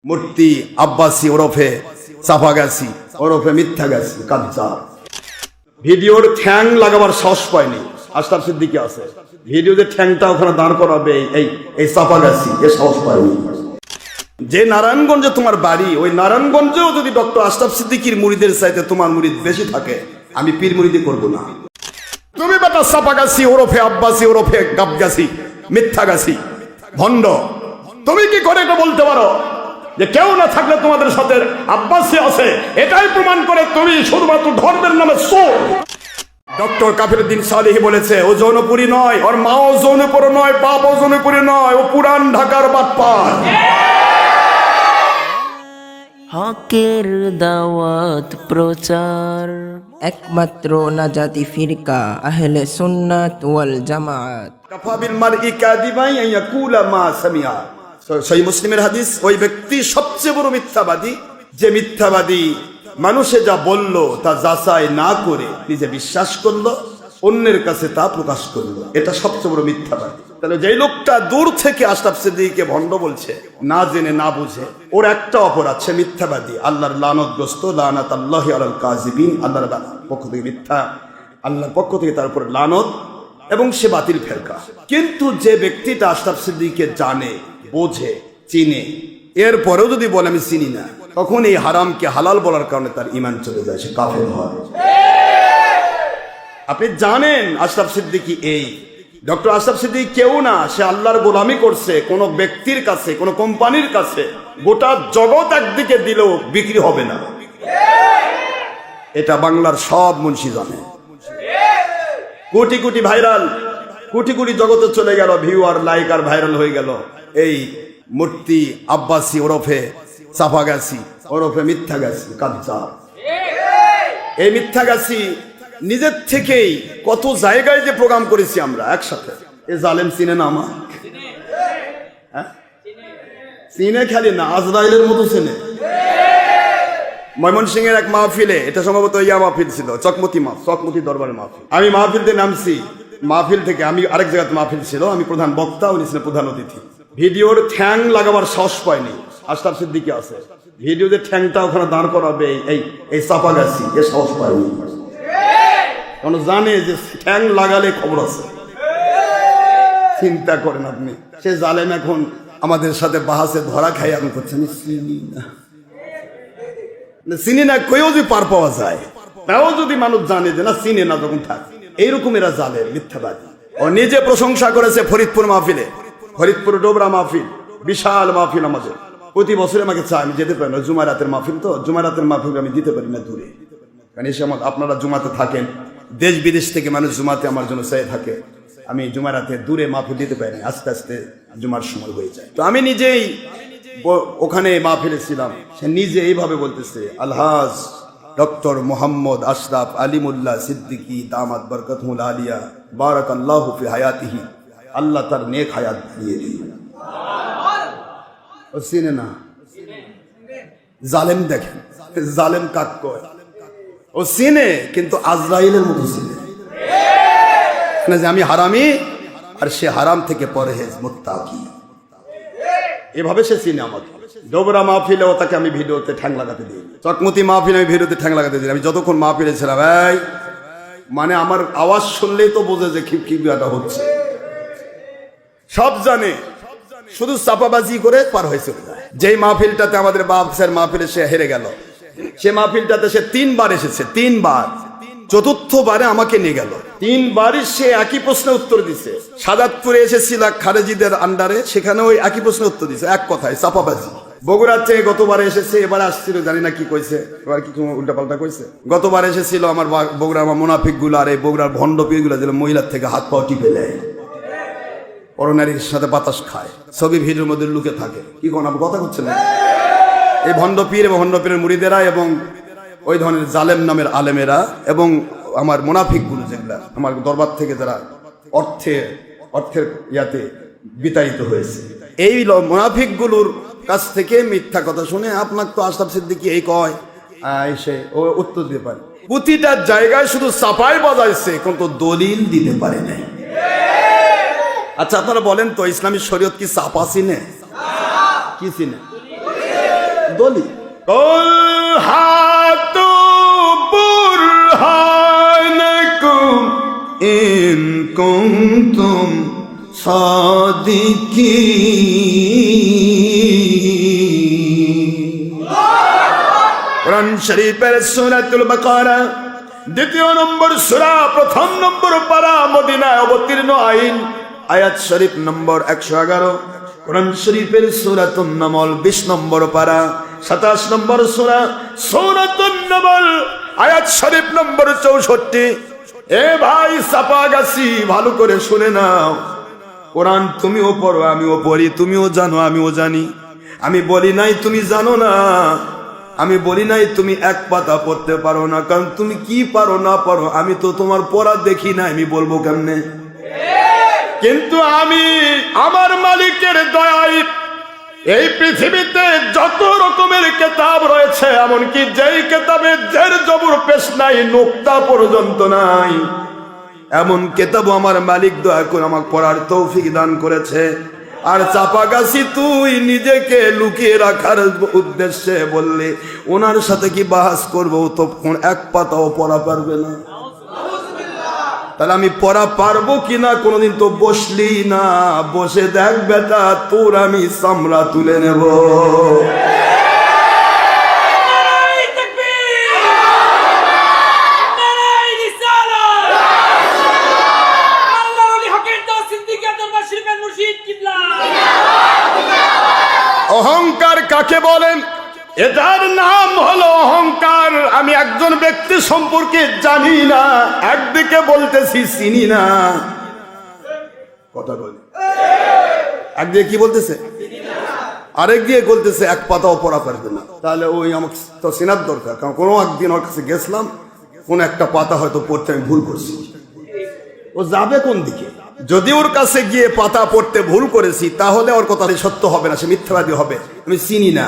মূর্তি আব্বাসী ওরফে সাফাগাছি ওরফে মিথ্যাগাছি কাজ্জাব। ভিডিওর ঠ্যাং লাগাবার সাহস পায়নি আশরাফ সিদ্দিকী আছে, ভিডিওতে ঠ্যাংটা ওখানে দাঁড় করাবে এই সাফাগাছি এ সাহস পায়নি। যে নারায়ণগঞ্জে তোমার বাড়ি, ওই নারায়ণগঞ্জেও যদি ডক্টর আশরাফ সিদ্দিকীর মুরিদের চাইতে তোমার মুরিদ বেশি থাকে, আমি পীর মুরিদি করব না। তুমি বেটা সাফাগাছি ওরফে আব্বাসী ওরফে গাবগাছি মিথ্যাগাছি ভণ্ড, তুমি কি করে এটা বলতে পারো যে কেউ না থাকলে তোমাদের সাথে আব্বাসী আছে? এটাই প্রমাণ করে তুমি শুধুমাত্র ধর্মের নামে চোর। ডক্টর কাফিরউদ্দিন সালেহী বলেছে ও যৌনপুরী নয়, ওর মাও যৌনপুর নয়, বাপও যৌনপুরী নয়, ও পুরান ঢাকার বাটপার। হকের দাওয়াত প্রচার, একমাত্র নাজাতি ফিরকা আহলে সুন্নাত ওয়াল জামাত। কাফা বিল মারই কাযিবান আন ইয়াকুলা মা সামিআ। সহিহ মুসলিমের হাদিস, ওই ব্যক্তি সবচেয়ে বড় মিথ্যাবাদী যে মিথ্যাবাদী মানুষে যা বলল তা যাচাই না করে নিজে বিশ্বাস করলো, অন্যের কাছে তা প্রকাশ করলো, এটা সবচেয়ে বড় মিথ্যাবাদী। তাহলে যেই লোকটা দূর থেকে আশরাফ সিদ্দিকীকে ভণ্ড বলছে, না জেনে না বুঝে, ওর একটা অপরাধ, সে মিথ্যাবাদী, আল্লাহর লানতগ্রস্ত, লানাতাল্লাহি আলাল কাযিবিন, আল্লাহর পক্ষ থেকে মিথ্যা, আল্লাহর পক্ষ থেকে তার উপর লানত, এবং সে বাতিল ফেরকা। কিন্তু যে ব্যক্তিটা আশরাফ সিদ্দিকীকে জানে, বোঝে, চিনে, এরপরেও যদি বলে আমি চিনি না, তখন এই হারামকে হালাল বলার কারণে তার ঈমান চলে যায়, সে কাফের হয়। আপনি জানেন আশরাফ সিদ্দিকী এই ডক্টর আশরাফ সিদ্দিকী কেউ না, সে আল্লাহর গোলামি করছে কোন ব্যক্তির কাছে, কোন কোম্পানির কাছে। গোটা জগৎ একদিকে দিলেও বিক্রি হবে না, এটা বাংলার সব মুন্সি জানে। কোটি কোটি ভাইরাল, কোটি কোটি জগতে চলে গেল, ভিউ আর লাইক আর ভাইরাল হয়ে গেল এই মূর্তি আব্বাসী ওরফে সাফাগাছি ওরফে মিথ্যাগাছি কাজ্জাব। এই মিথ্যাগাছি নিজের থেকেই কত জায়গায় যে প্রোগ্রাম করেছি আমরা একসাথে। এ জালেম চিনে না আমার, চিনে খালি না, আজরাইলের মতো চিনে। ময়মনসিংহের এক মাহফিলে, এটা সম্ভবত ইয়া মাহফিল ছিল, চকমতি দরবারের মাহফিল। আমি মাহফিলতে নামছি, মাহফিল থেকে আমি আরেক জায়গাতে মাহফিল ছিল, আমি প্রধান বক্তা, উনি ছিলেন প্রধান অতিথি। ভিডিওর ঠ্যাং লাগাবার সাহস পায়নি আশরাফ সিদ্দিকী আছে, ভিডিওতে ঠ্যাংটা ওখানে দাঁড় করাবে এই সাফাগাছি এ সাহস পায়নি। কারণ জানে যে ঠ্যাং লাগালে খবর আছে। চিন্তা করেন আপনি, সে জালেম এখন আমাদের সাথে বাহাসে ধরা খাই আমি করছে চিনি না কেউ যদি পার পাওয়া যায়, তাও যদি মানুষ জানে যে না চিনে না, যখন থাক এইরকম এরা জালেম মিথ্যাবাদী। ও নিজে প্রশংসা করেছে ফরিদপুর মাহফিলে, ফরিদপুর ডোবরা মাহফিল, বিশাল মাহফিল আমাদের প্রতি বছরে আমাকে চায়, আমি যেতে পারি না, জুমারাতের মাহফিল তো, জুমারাতের মাহফিল আমি দিতে পারি না দূরে, কারণ এসে আপনারা জুমাতে থাকেন, দেশ বিদেশ থেকে মানুষ জুমাতে আমার জন্য চেয়ে থাকে, আমি জুমারাতে দূরে মাহফিল দিতে পারি না, আস্তে আস্তে জুমার সময় হয়ে যায়। তো আমি নিজেই ওখানে মাহফিলে ছিলাম, সে নিজে এইভাবে বলতেছে, আলহাজ ডক্টর মোহাম্মদ আশরাফ আলিমুল্লাহ সিদ্দিকী দামাত বরকতুল আলিয়া বারাকাল্লাহু ফি হায়াতিহি, আল্লাহ তার নেক হায়াত দিয়ে দিন। ও চিনে না, জালেম দেখেন, জালেম কাক কয়, ও চিনে কিন্তু আজরাইলের মতো চিনে না যে আমি হারামি আর সে হারাম থেকে পরহেজ মুত্তাকি, এভাবে সে চিনে আমাকে। ডোবরা মাহফিলেও তাকে আমি ভিডিওতে ঠ্যাং লাগাতে দিই, চকমতি মাহফিলে আমি ভিডিওতে ঠ্যাং লাগাতে দিই। আমি যতক্ষণ মাহফিলে ছিলাম, মানে আমার আওয়াজ শুনলেই তো বোঝে যে কি একটা হচ্ছে, সব জানে, শুধু চাপাবাজি করে পার হয়েছে। যেই মাহফিলটাতে আমাদের বাপসের মাহফিলে সে হেরে গেল, সে মাহফিলটাতে সে 3 বার এসেছে, 3 বার, চতুর্থবারে আমাকে নিয়ে গেল। 3 বারই সে একই প্রশ্নের উত্তর দিছে। সাদাতপুরে এসেছিল খারেজিদের আন্ডারে, সেখানে ওই একই প্রশ্নের উত্তর দিছে, এক কথায় চাপাবাজি। বগুড়ার থেকে গতবারে এসেছে, এবার আসছিল জানি না কি কইছে, এবার কি উল্টা পাল্টা কইছে। গতবার এসেছিল আমার বগুড়ার আমার মুনাফিক গুলো আর এই বগুড়ার ভণ্ড পীর গুলো, যেন মহিলার থেকে হাত পাও টিপে নেয়, পরনারীর সাথে বাতাস খায়, ছবি ভিডিওর মধ্যে লুকে থাকে। কি কোন কথা করছে না? এই ভণ্ড পীর এবং ভণ্ড পীরের মুরিদেরা এবং ওই ধরনের জালেম নামের আলেমেরা এবং আমার মুনাফিক গুলো, যেগুলা আমার দরবার থেকে যারা অর্থের ইয়াতে বিতাড়িত হয়েছে, এই মুনাফিক গুলোর কাছ থেকে মিথ্যা কথা শুনে আপনার তো আশরাফ সিদ্দিকী এই কয়, সে ও উত্তর দিতে পারে। প্রতিটা জায়গায় শুধু চাপাই বাজাইছে, কিন্তু দলিল দিতে পারে নাই। আচ্ছা আপনারা বলেন তো, ইসলামী শরীয়ত কি চাপা চিনে? কি চিনে? দলিল। কুল হাতু বুরহানাকুম ইন কুনতুম সাদিকিন। কোরআন শরীফের সূরাতুল বাকারা 2 নম্বর সূরা 1 নম্বর পারা মদিনায় অবতীর্ণ আইন আয়াত শরীফ নম্বর 111। কোরআন শরীফের সূরাতুন নামল 20 নম্বর পারা 27 নম্বর সূরা সূরাতুন নামল আয়াত শরীফ নম্বর 64। এ ভাই সাপাগাছি ভালো করে শুনে নাও, কোরআন তুমিও পড়ো আমিও পড়ি, তুমিও জানো আমিও জানি। আমি বলি নাই তুমি জানো না, আমি বলি নাই তুমি এক পাতা পড়তে পারো না, কারণ তুমি কি পারো না পারো আমি তো তোমার পড়া দেখি না, আমি বলবো কেমনে? কিন্তু আমি আমার মালিকের দয়ায় এই পৃথিবীতে যত রকমের কিতাব রয়েছে, এমনকি যেই কিতাবে জের জবর পেশ নাই, নুকতা পর্যন্ত নাই, এমন কিতাব আমার মালিক দয়া করে আমাকে পড়ার তৌফিক দান করেছে। আর চাপাগাছি তুই নিজেকে লুকিয়ে রাখার উদ্দেশ্যে বললে ওনার সাথে কি বাহাস করবো, তো এক পাতাও পড়া পারবে না। তাহলে আমি পড়া পারবো কিনা কোনোদিন তো বসলি না, বসে দেখ বেটা তোর আমি চামড়া তুলে নেব। অহংকার কাকে বলেন? এটার নাম হলো অহংকার। আমি একজন ব্যক্তি সম্পর্কে জানি না, একদিকে বলতেছি চিনি না, কথা বলি, একদিকে কি বলতেছে আরেক দিয়ে বলতেছে এক পাতাও পড়া পারবে না। তাহলে ওই আমাকে তো চেনার দরকার, কারণ কোনো একদিন ওর কাছে গেছিলাম, কোন একটা পাতা হয়তো পড়তে আমি ভুল করছি, ও যাবে কোন দিকে? যদি ওর কাছে গিয়ে পাতা পড়তে ভুল করেছি তাহলে ওর কথা সত্য হবে না, সে মিথ্যাবাদী হবে। আমি চিনি না,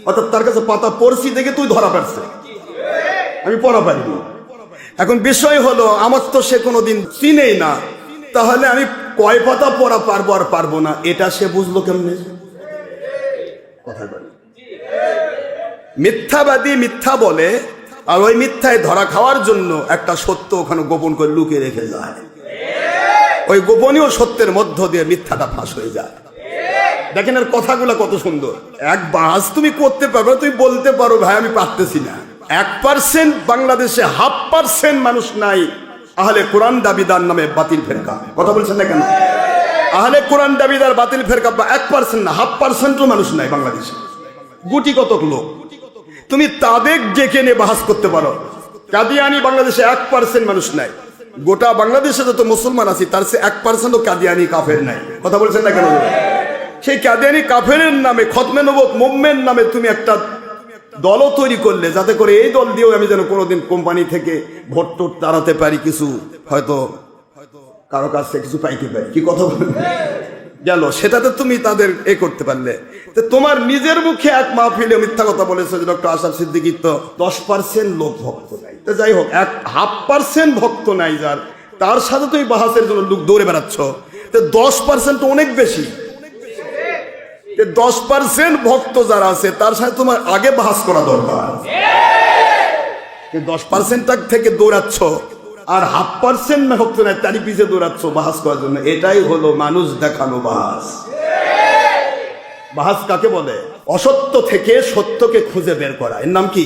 অর্থাৎ তার কাছে পাতা পড়ছি দেখে তুই ধরা পারছে, আমি পড়া পারিনি। এখন বিষয় হলো আমার তো সে কোনোদিন চিনেই না, তাহলে আমি কয় পাতা পড়া পারবো আর পারবো না এটা সে বুঝলো কেমনে? কথা বলি, মিথ্যাবাদী মিথ্যা বলে, আর ওই মিথ্যায় ধরা খাওয়ার জন্য একটা সত্য ওখানে গোপন করে লুকিয়ে রেখে যায়, ওই গোপনীয় সত্যের মধ্য দিয়ে মিথ্যাটা ফাঁস হয়ে যায়। দেখেন আর কথাগুলো কত সুন্দর। এক বাস তুমি করতে পারবে, তুমি বলতে পারো ভাই আমি পারতেছি না। 1% বাংলাদেশে 0.5% মানুষ নাই আহলে কোরআন দাবিদার নামে বাতিল ফেরকা। কথা বলছেন না কেন? আহলে কোরআন দাবিদার বাতিল ফেরকা 1% না, 0.5% মানুষ নাই বাংলাদেশে। গুটি কতক লোক, তুমি তাদের ডেকে নিয়ে বাহাস করতে পারো। কাদিয়ানি বাংলাদেশে 1% মানুষ নাই, গোটা বাংলাদেশে যত মুসলমান আছি তার সে 1%ও কাদিয়ানি কাফের নাই। কথা বলছেন না কেন? সেই কাদিয়ানি কাফের নামে খতমে নবুয়ত মুভমেন্ট নামে তুমি একটা দলও তৈরি করলে, যাতে করে এই দল দিয়েও আমি যেন কোনোদিন কোম্পানি থেকে ভোট টোট দাঁড়াতে পারি, কিছু হয়তো কারো কাছ থেকে কিছু পাইতে পারি। কি কথা বলবে গেল, সেটাতে তুমি তাদের এ করতে পারলে। তো তোমার নিজের মুখে এক মাহফিলে মিথ্যা কথা বলেছে যে ডক্টর আশরাফ সিদ্দিকীর তো 10% লোক ভক্ত নাই। তো যাই হোক, 0.5% ভক্ত নাই যার, তার সাথে তুমি বাহাসের জন্য লোক দৌড়ে বেড়াচ্ছ। তো 10% তো অনেক বেশি। 10% ভক্ত যারা আছে তার সাথে তোমার আগে বাহাস করা দরকার। 10% থেকে দৌড়াচ্ছ, আর 0.5% ভক্ত নাই তারই পিছিয়ে দৌড়াচ্ছ বাহাস করার জন্য। এটাই হলো মানুষ দেখানো বাহাস। বাহাস কাকে বলে? অসত্য থেকে সত্যকে খুঁজে বের করা, এর নাম কি?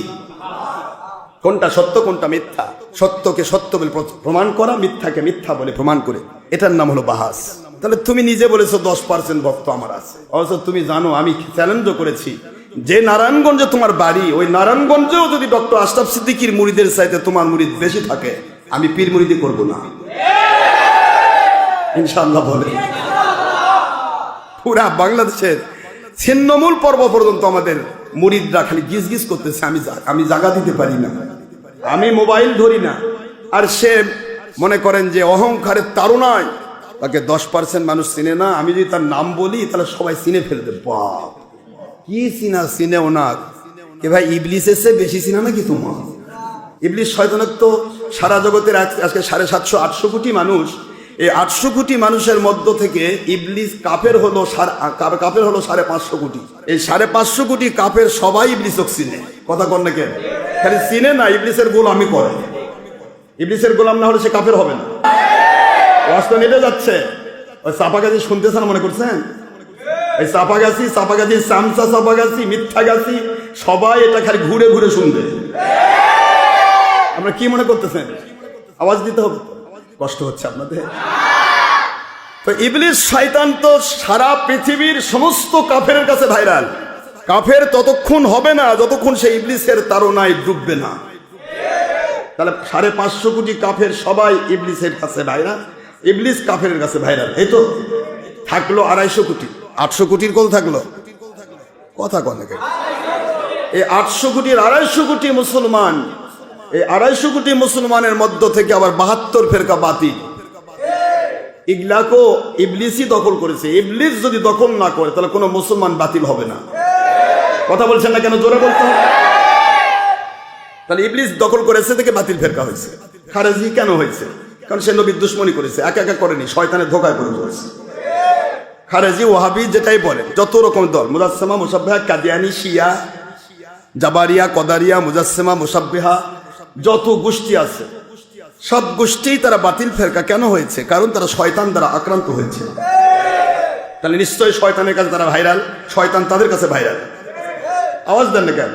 কোনটা সত্য কোনটা মিথ্যা, সত্যকে সত্য বলে প্রমাণ করা, মিথ্যাকে মিথ্যা বলে প্রমাণ করে, এটার নাম হলো বাহাস। তাহলে তুমি নিজে বলেছো 10% ভক্ত আমার আছে, অবশ্য তুমি জানো আমি চ্যালেঞ্জও করেছি যে নারায়ণগঞ্জে তোমার বাড়ি, ওই নারায়ণগঞ্জেও যদি ডক্টর আশরাফ সিদ্দিকীর মুরিদের চাইতে তোমার মুরিদ বেশি থাকে, আমি পীর মুরিদি করব না ইনশাআল্লাহ। বলে পুরা বাংলাদেশের ছিন্নমূল পর্ব পর্যন্ত আমাদের মুরিদরা খালি গিজ গিজ করতেছে, আমি জায়গা দিতে পারি না, আমি মোবাইল ধরি না। আর সে মনে করেন যে অহংকারের তাড়নায় তাকে 10% মানুষ চিনে না, আমি যদি তার নাম বলি তাহলে সবাই চিনে ফেলবে। বাপ কি চিনেও না এ ভাই, ইবলিস এসে বেশি চিনা নাকি তোমার? ইবলিস শয়তানের তো সারা জগতের আজকে 750-800 কোটি মানুষ, এই 800 কোটি মানুষের মধ্য থেকে ইবলিস কাফের হলো 550 কোটি। এই 550 কোটি কাফের সবাই ইবলিসক চিনে। কথা কন না কেন? খালি চিনে না, ইবলিসের গোলামি করে। ইবলিসের গোলাম না হলে সে কাফের হবে না। ওয়াজটা নেটে যাচ্ছে, ওই চাপাগাছি শুনতেছেন মনে করছেন? এই চাপাগাছি, চামচা চাপাগাছি, মিথ্যাগাছি সবাই এটা খালি ঘুরে ঘুরে শুনবে। আমরা কি মনে করতেছেন? আওয়াজ দিতে হবে, কষ্ট হচ্ছে আপনাদের? তো ইবলিস শয়তান তো সারা পৃথিবীর সমস্ত কাফেরের কাছে ভাইরাল। কাফের ততক্ষণ হবে না যতক্ষণ সে ইবলিসের তাড়নায় ডুববে না। তাহলে 550 কোটি কাফের সবাই ইবলিসের কাছে ভাইরাল, ইবলিস কাফের কাছে ভাইরাল। এই তো থাকলো 250 কোটি। 800 কোটির কত থাকলো? কথা কনে কেন? এই 800 কোটির 250 কোটি মুসলমান, এই 250 কোটি মুসলমানের মধ্য থেকে আবার 72 ফেরকা বাতিল। ইগলাকো ইবলিসই দখল করেছে। ইবলিস যদি দখল না করে তাহলে কোনো মুসলমান বাতিল হবে না। কথা বলছেন না কেন? জোরে বলতে হবে। তাহলে ইবলিস দখল করেছে থেকে বাতিল ফেরকা হয়েছে। খারেজি কেন হয়েছে? কারণ সে নবীর দুশমনী করেছে, একা একা করেনি, শয়তানের ধোকায় পড়ে পড়েছে। খারেজি ওয়াহাবি যেটাই বলে, যত রকম দল, মুজাসসিমা, মুশাব্বিহা, কাদিয়ানি, শিয়া, জাবারিয়া, কদারিয়া, মুজাসসিমা, মুশাব্বিহা, যত গোষ্ঠী আছে সব গোষ্ঠী তারা বাতিল ফেরকা কেন হয়েছে? কারণ তারা শয়তান দ্বারা আক্রান্ত হয়েছে। তাহলে নিশ্চয়ই শয়তানের কাছে তারা ভাইরাল, শয়তান তাদের কাছে ভাইরাল। আওয়াজ দেন না কেন?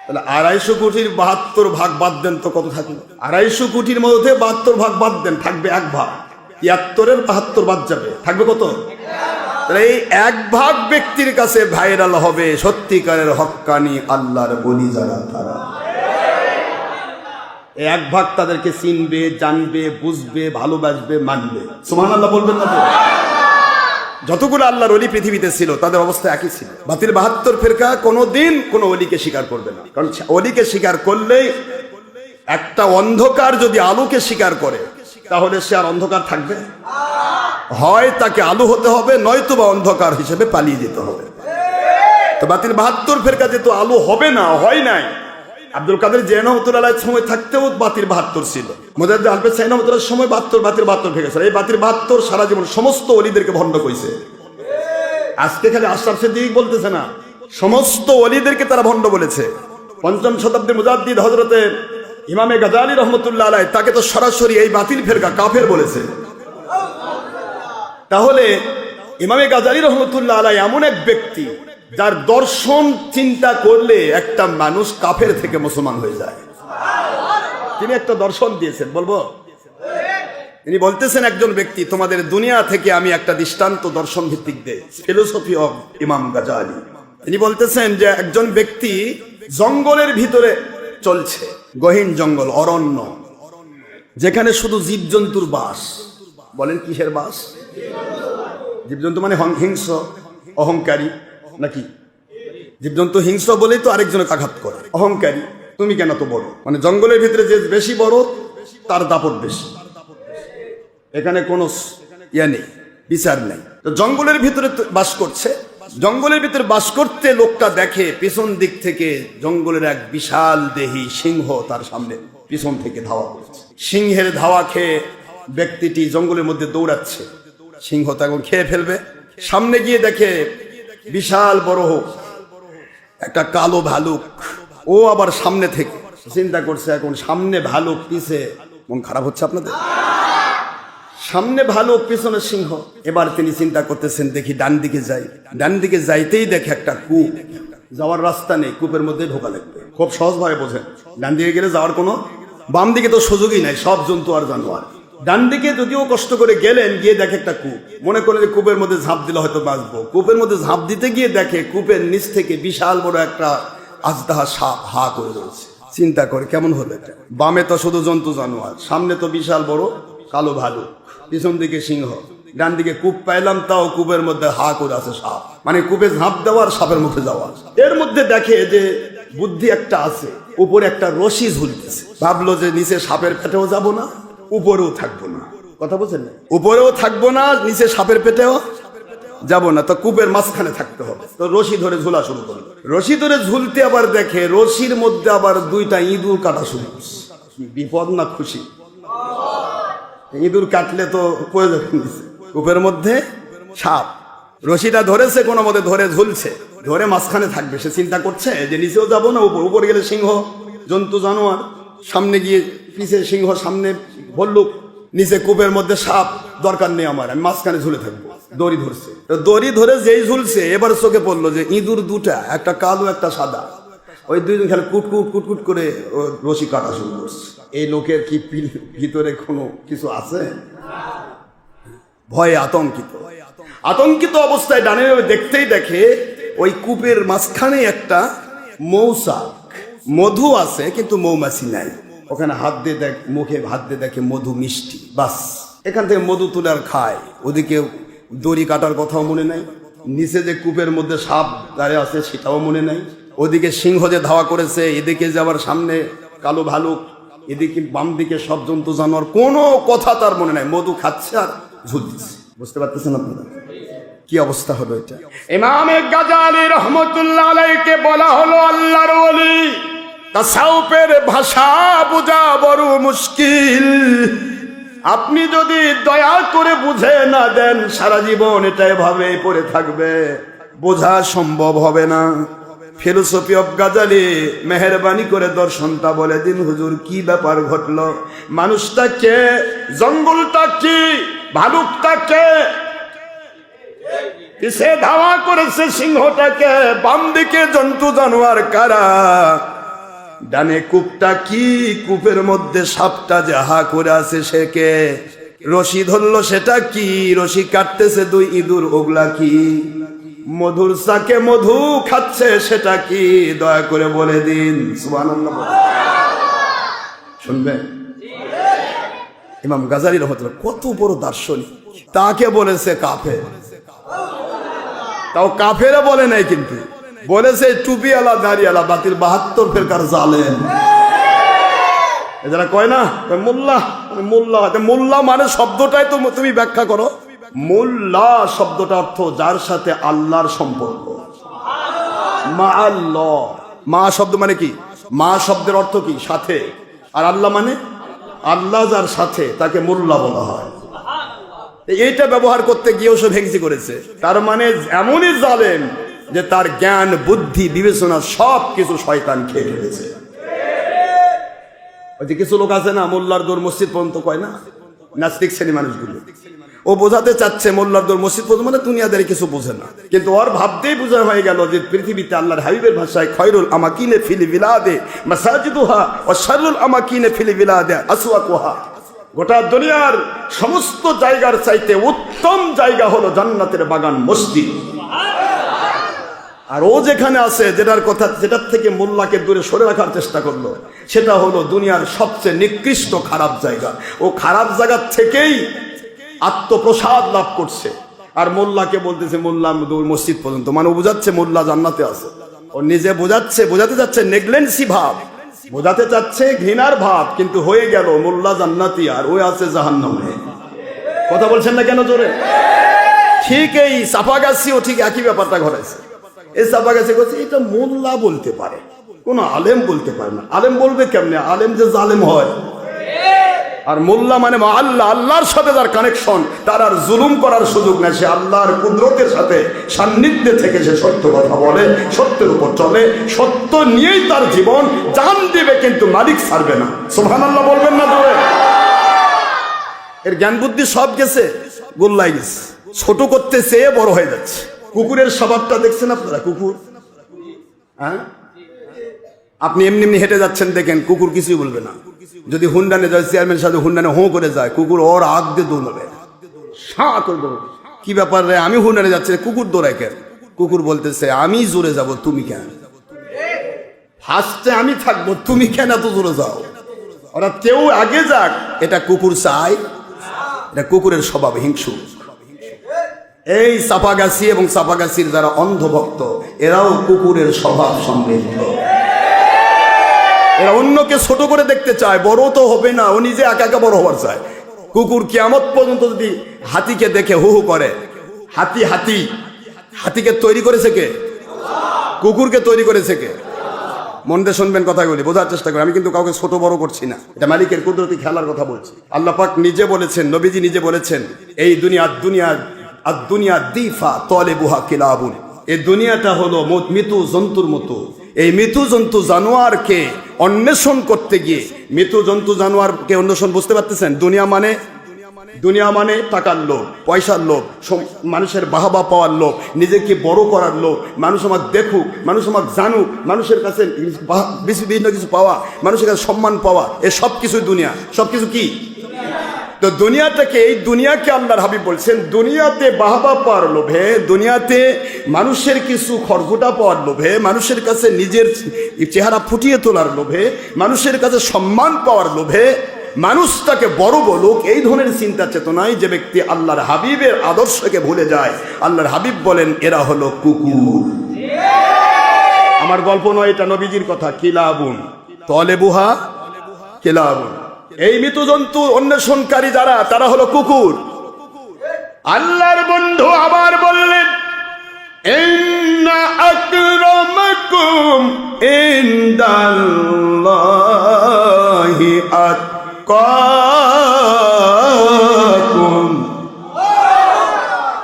তাহলে 250 কোটির 72 ভাগ বাদ দেন তো কত থাকলো? 250 কোটির মধ্যে 72 ভাগ বাদ দেন, থাকবে 1 ভাগ। 73-এর 72 বাদ যাবে, থাকবে কত? তাহলে এই 1 ভাগ ব্যক্তির কাছে ভাইরাল হবে সত্যিকারের হক্কানি আল্লাহর বলি যারা, তারা 1 ভাগ তাদেরকে চিনবে, জানবে, বুঝবে, ভালোবাসবে, মানবে। সুবহানাল্লাহ বলবেন না তো? যতগুলো আল্লাহর ওলি পৃথিবীতে ছিল তাদের অবস্থা একই ছিল। বাতিল 72 ফেরকা কোনোদিন কোনো ওলিকে স্বীকার করবে না। কারণ ওলিকে স্বীকার করলেই, একটা অন্ধকার যদি আলোকে স্বীকার করে তাহলে সে আর অন্ধকার থাকবে? হয় তাকে আলো হতে হবে, নয়তোবা অন্ধকার হিসেবে পালিয়ে যেতে হবে। তো বাতিল 72 ফেরকা যেহেতু আলো হবে না, হয় নাই। আব্দুল কাদের জিলানী রাহমাতুল্লাহ সময় থাকতেও বাতিল 72 ছিল। মুজাদ্দিদ আলবেদ সাইয়্যিদ রাহমাতুল্লাহর সময় বাতিল 72 ফেরকা ছিল। এই বাতিল 72 সারা জীবন সমস্ত ওলিদেরকে ভণ্ড কইছে। আজকে খালি আশরাফ সিদ্দিক বলতেছে না, সমস্ত ওলিদেরকে তারা ভণ্ড বলেছে। 5ম শতাব্দীর মুজাদ্দিদ হযরতে ইমামে গাজালি রহমতুল্লাহ আলাইহি তাকে তো সরাসরি এই বাতিল ফেরকা কাফের বলেছে। তাহলে ইমামে গাজালি রহমতুল্লাহ আলাইহি এমন এক ব্যক্তি যার দর্শন চিন্তা করলে একটা মানুষ কাফের থেকে মুসলমান হয়ে যায়। তিনি একটা দর্শন দিয়েছেন, বলবো? তিনি বলতেছেন, একজন ব্যক্তি, তোমাদের দুনিয়া থেকে আমি একটা দৃষ্টান্ত দর্শন ভিত্তিক দেই, ফিলোসফি অফ ইমাম গাজালি। তিনি বলতেছেন যে একজন ব্যক্তি জঙ্গলের ভিতরে চলছে, গহীন জঙ্গল, অরণ্য, যেখানে শুধু জীবজন্তুর বাস। বলেন কিসের বাস? জীবজন্তু মানে হিংস্র, অহংকারী নাকি? জীবজন্তু হিংস্র বলেই তো আরেকজনকে আঘাত করে। অহংকারী, তুমি কেন তো বড়? মানে জঙ্গলের ভিতরে যে বেশি বড় তার দাপট বেশি, এখানে কোনো ইয়া নেই, বিচার নেই। তো জঙ্গলের ভিতরে বাস করছে। জঙ্গলের ভিতরে বাস করতে লোকটা দেখে পিছন দিক থেকে জঙ্গলের এক বিশাল দেহী সিংহ তার সামনে পিছন থেকে ধাওয়া করছে। সিংহের ধাওয়া খেয়ে ব্যক্তিটি জঙ্গলের মধ্যে দৌড়াচ্ছে। সিংহ তো এখন খেয়ে ফেলবে। সামনে গিয়ে দেখে বিশাল বড় একটা কালো ভালুক। ও আবার সামনে থেকে চিন্তা করছে, এখন সামনে ভালুক, পিছে। মন খারাপ হচ্ছে আপনাদের? সামনে ভালুক, পিছনে সিংহ। এবার তিনি চিন্তা করতেছেন, দেখি ডান দিকে যাই। ডান দিকে যাইতেই দেখে একটা কূপ, যাওয়ার রাস্তা নেই, কূপের মধ্যে ঢোকা লাগবে। খুব সহজভাবে বোঝেন, ডান দিকে গেলে যাওয়ার কোনো, বাম দিকে তো সুযোগই নাই, সব জন্তু আর জানোয়ার। ডান দিকে যদিও কষ্ট করে গেলেন, গিয়ে দেখে একটা কূপ। মনে করলেন কূপের মধ্যে ঝাঁপ দিলে হয়তো বাঁচবো। কূপের মধ্যে ঝাঁপ দিতে গিয়ে দেখে কূপের নিচ থেকে বিশাল বড় একটা আজদাহা সাপ হা করে রয়েছে। চিন্তা করে কেমন হলো এটা? বামে তো শুধু জন্তু জানোয়ার, সামনে তো বিশাল বড় কালো ভালুক, পিছন দিকে সিংহ, ডান দিকে কূপ পাইলাম, তাও কূপের মধ্যে হা করে আছে সাপ। মানে কূপে ঝাঁপ দেওয়ার, সাপের মুখে যাওয়া। এর মধ্যে দেখে যে বুদ্ধি একটা আছে, উপরে একটা রশি ঝুলতেছে। ভাবলো যে নিচে সাপের পেটেও যাব না, উপরেও থাকবো না। কথা বলছেন না? উপরেও থাকবো না, নিচে সাপের পেটেও যাব না, তো কূপের মাঝখানে থাকতে হবে। তো রশি ধরে ঝোলা শুরু করলো। রশি ধরে ঝুলতে আবার দেখে রশির মধ্যে আবার 2টা ইঁদুর কাটা শুরু করছে। বিপদ না খুশি? ইঁদুর কাটলে তো পড়ে যাবে নিচে। কূপের মধ্যে সাপ, রশিটা ধরেছে কোনো মতে, ধরে ঝুলছে, ধরে মাঝখানে থাকবে। সে চিন্তা করছে যে নিচেও যাবো না, উপর গেলে সিংহ জন্তু জানোয়ার, সামনে গিয়ে পিছে সিংহ, সামনে ভল্লুক, নিচে কূপের মধ্যে সাপ, দরকার নেই আমার, আমি মাঝখানে ঝুলে থাকবো। দড়ি ধরছে, তো দড়ি ধরে যেই ঝুলছে এবার চোখে পড়লো যে ইঁদুর দুটা, একটা কালো একটা সাদা, ওই দুইজন খেলে কুটকুট কুটকুট করে রশি কাটা শুরু করছে। এই লোকের কি ভিতরে কোনো কিছু আছে? ভয়ে আতঙ্কিত অবস্থায় ডানে দেখতেই দেখে ওই কূপের মাঝখানে একটা মৌচাক, মধু আছে কিন্তু মৌমাছি নাই। ওখানে হাত দিয়ে দেখ, মুখে হাত দিয়ে দেখে মধু মিষ্টি, বাস এখান থেকে মধু তুলে আর খায়। ওদিকে দড়ি কাটার কথাও মনে নাই, নিচে যে কূপের মধ্যে সাপ দাঁড়িয়ে আছে সেটাও মনে নাই, ওদিকে সিংহ যে ধাওয়া করেছে, এদিকে যে আবার সামনে কালো ভালুক, এদিকে বাম দিকে সব জন্তু জানোয়ার, কোনো কথা তার মনে নাই। মধু খাচ্ছে আর ঝুলছে। বুঝতে পারতেছেন আপনারা কি অবস্থা হলো এটা? ইমামে গাজালি রহমতুল্লাহ আলাইহিকে বলা হলো আল্লাহর ওলি, তাসাউফের ভাষা বোঝা বড় মুশকিল। আপনি যদি দয়া করে বুঝে না দেন, সারা জীবন এটা এভাবে পড়ে থাকবে, বোঝা সম্ভব হবে না। ফিলোসফি অফ গাজালি, মেহেরবানি করে দর্শনটা বলে দিন হুজুর, কি ব্যাপার ঘটলো? মানুষটা কে? জঙ্গলটা কি? ভালুকটা কে? কিসে ধাওয়া করেছে সিংহটাকে? বাম দিকে জন্তু জানোয়ার কারা? ডানে কূপটা কি? কূপের মধ্যে সাপটা যাহা করে আছে সে কে? রশি ধরলো সেটা কি? রশি কাটতেছে দুই ইঁদুর, ওগুলা কি? মধুর চাকে মধু খাচ্ছে সেটা কি? দয়া করে বলে দিন। সুবহানাল্লাহ শুনবে? ইমাম গাজালি রহমাতুল্লাহ কত বড় দার্শনিক, তাকে বলেছে কাফের। তাও কাফেরা বলে নাই, কিন্তু বলেছে টুপিওয়ালা দাড়িওয়ালা বাতিল 72 ফেরকার জালেম। যারা কয় না মোল্লা, মোল্লা মানে শব্দটাই তো তুমি ব্যাখ্যা করো। মোল্লা শব্দটা অর্থ যার সাথে আল্লাহর সম্পর্ক। মা আল্লাহ, মা শব্দ মানে কি? মা শব্দের অর্থ কি? সাথে। আর আল্লাহ মানে আল্লাহ যার সাথে, তাকে মোল্লা বলা হয়। এইটা ব্যবহার করতে গিয়েও সে ভেঙচি করেছে। তার মানে এমনই জালেম যে তার জ্ঞান বুদ্ধি বিবেচনা সব কিছু শয়তান খেয়ে ফেলেছে। ওই যে কিছু লোক আছে না, মোল্লার দৌড় মসজিদ পর্যন্ত কয় না, নাস্তিক শ্রেণী মানুষগুলো, ও বোঝাতে চাচ্ছে মোল্লার দৌড় মসজিদ পর্যন্ত মানে দুনিয়াদারি কিছু বোঝে না। কিন্তু ওর ভাবতেই বোঝা হয়ে গেল যে পৃথিবীতে আল্লাহর হাবিবের ভাষায় খয়রুল আমাকিনে ফিল বিলাদে মাসাজিদুহা ওয়া শাররুল আমাকিনে ফিল বিলাদে আসওয়াকুহা। গোটা দুনিয়ার সমস্ত জায়গার চাইতে উত্তম জায়গা হলো জান্নাতের বাগান, মসজিদ। আর ও যেখানে আছে, যেটার থেকে মোল্লাকে দূরে সরে রাখার চেষ্টা করলো, সেটা হলো দুনিয়ার সবচেয়ে নিকৃষ্ট খারাপ জায়গা। ও খারাপ জায়গার থেকেই আত্মপ্রসাদ লাভ করছে। আর মোল্লাকে বলতেছে মোল্লা মসজিদ পর্যন্ত, মানে ও বোঝাচ্ছে মোল্লা জান্নাতে আছে। ও নিজে বোঝাতে যাচ্ছে নেগলেন্সি ভাব, বোঝাতে চাচ্ছে ঘৃণার ভাব, কিন্তু হয়ে গেল মোল্লা জান্নাতি আর ওই আছে জাহান্নামে। কথা বলছেন না কেন জোরে? ঠিক এই সাফাগাছিও ঠিক একই ব্যাপারটা ঘটেছে। এই সাফাগাছি বলছে এটা মোল্লা বলতে পারে, কোন আলেম বলতে পারে না। আলেম বলবে কেমনে? আলেম যে জালেম হয়। আর মোল্লা মানে আল্লাহ, আল্লাহর সাথে যার কানেকশন, তার আর জুলুম করার সুযোগ নেই। সে আল্লাহর কুদরতের সাথে সান্নিধ্যে থেকে সে সত্য কথা বলে, সত্যের উপর চলে, সত্য নিয়েই তার জীবন, জান দিবে কিন্তু মালিক ছাড়বে না। সুবহানাল্লাহ বলবেন না জোরে? এর জ্ঞান বুদ্ধি সব গেছে, গোল্লাই গেছে, ছোট করতে চেয়ে বড় হয়ে যাচ্ছে। কুকুরের স্বভাবটা দেখছেন আপনারা? কুকুর, হ্যাঁ, আপনি এমনি এমনি হেঁটে যাচ্ছেন, দেখেন কুকুর কিছুই বলবে না। যদি হুন্ডানে যায়, চেয়ারম্যান সাথে হুন্ডানে হো করে যায়, কুকুর ওর আগ দিয়ে দৌড়াবে, সাঁ করে দৌড়াবে। কি ব্যাপার রে, আমি হুন্ডানে যাচ্ছি, কুকুর দৌড়ায় কেন? কুকুর বলতেছে আমি জোরে যাব, তুমি কেন? ফার্স্টে আমি থাকবো, তুমি কেন এত জোরে যাও? ওরা কেউ আগে যাক, এটা কুকুর চায়, এটা কুকুরের স্বভাব, হিংসু। এই সাফাগাছি এবং সাফাগাছির যারা অন্ধভক্ত, এরাও কুকুরের স্বভাব সমৃদ্ধ। এরা অন্যকে ছোট করে দেখতে চায়, বড় তো হবে না, ও নিজে একা একা বড় হওয়ার চায়। কুকুর কিয়ামত পর্যন্ত যদি হাতিকে দেখে হু হু করে, হাতিকে তৈরি করেছে কে? কুকুরকে তৈরি করেছে কে? মন দিয়ে শুনবেন কথাগুলি, বোঝার চেষ্টা করি। আমি কিন্তু কাউকে ছোট বড় করছি না, এটা মালিকের কুদরতি খেলার কথা বলছি। আল্লাহ পাক নিজে বলেছেন, নবীজি নিজে বলেছেন, এই দুনিয়া দিফা তলেবুহা কিলাবুন, এই দুনিয়াটা হলো মৃত্যু জন্তুর মতো। এই মৃত্যু জন্তু জানোয়ারকে অন্বেষণ করতে গিয়ে, মৃত্যু জন্তু জানোয়ারকে অন্বেষণ, বুঝতে পারতেছেন? দুনিয়া মানে টাকার লোভ, পয়সার লোভ, মানুষের বাহবা পাওয়ার লোভ, নিজেকে বড় করার লোভ, মানুষ আমার দেখুক, মানুষ আমার জানুক, মানুষের কাছে বিভিন্ন কিছু পাওয়া, মানুষের কাছে সম্মান পাওয়া, এ সব কিছুই দুনিয়া। সব কিছু কি? তো দুনিয়াটাকে, এই দুনিয়াকে আল্লাহর হাবিব বলছেন, দুনিয়াতে বাহবা পাওয়ার লোভে, দুনিয়াতে মানুষের কিছু খড়কুটা পাওয়ার লোভে, মানুষের কাছে নিজের চেহারা ফুটিয়ে তোলার লোভে, মানুষের কাছে সম্মান পাওয়ার লোভে, মানুষ তাকে বড় বলুক, এই ধরনের চিন্তা চেতনায় যে ব্যক্তি আল্লাহর হাবিবের আদর্শকে ভুলে যায়, আল্লাহর হাবিব বলেন এরা হলো কুকুর। আমার গল্প নয়, এটা নবীজির কথা। কিলাবুন তলেবুহা কিলাবুন, এই মৃত জন্তু অন্বেষণকারী যারা, তারা হলো কুকুর। আল্লাহর বন্ধু আবার বললেন, ইন্না আকরামাকুম ইনদাল্লাহি আতকাকুম।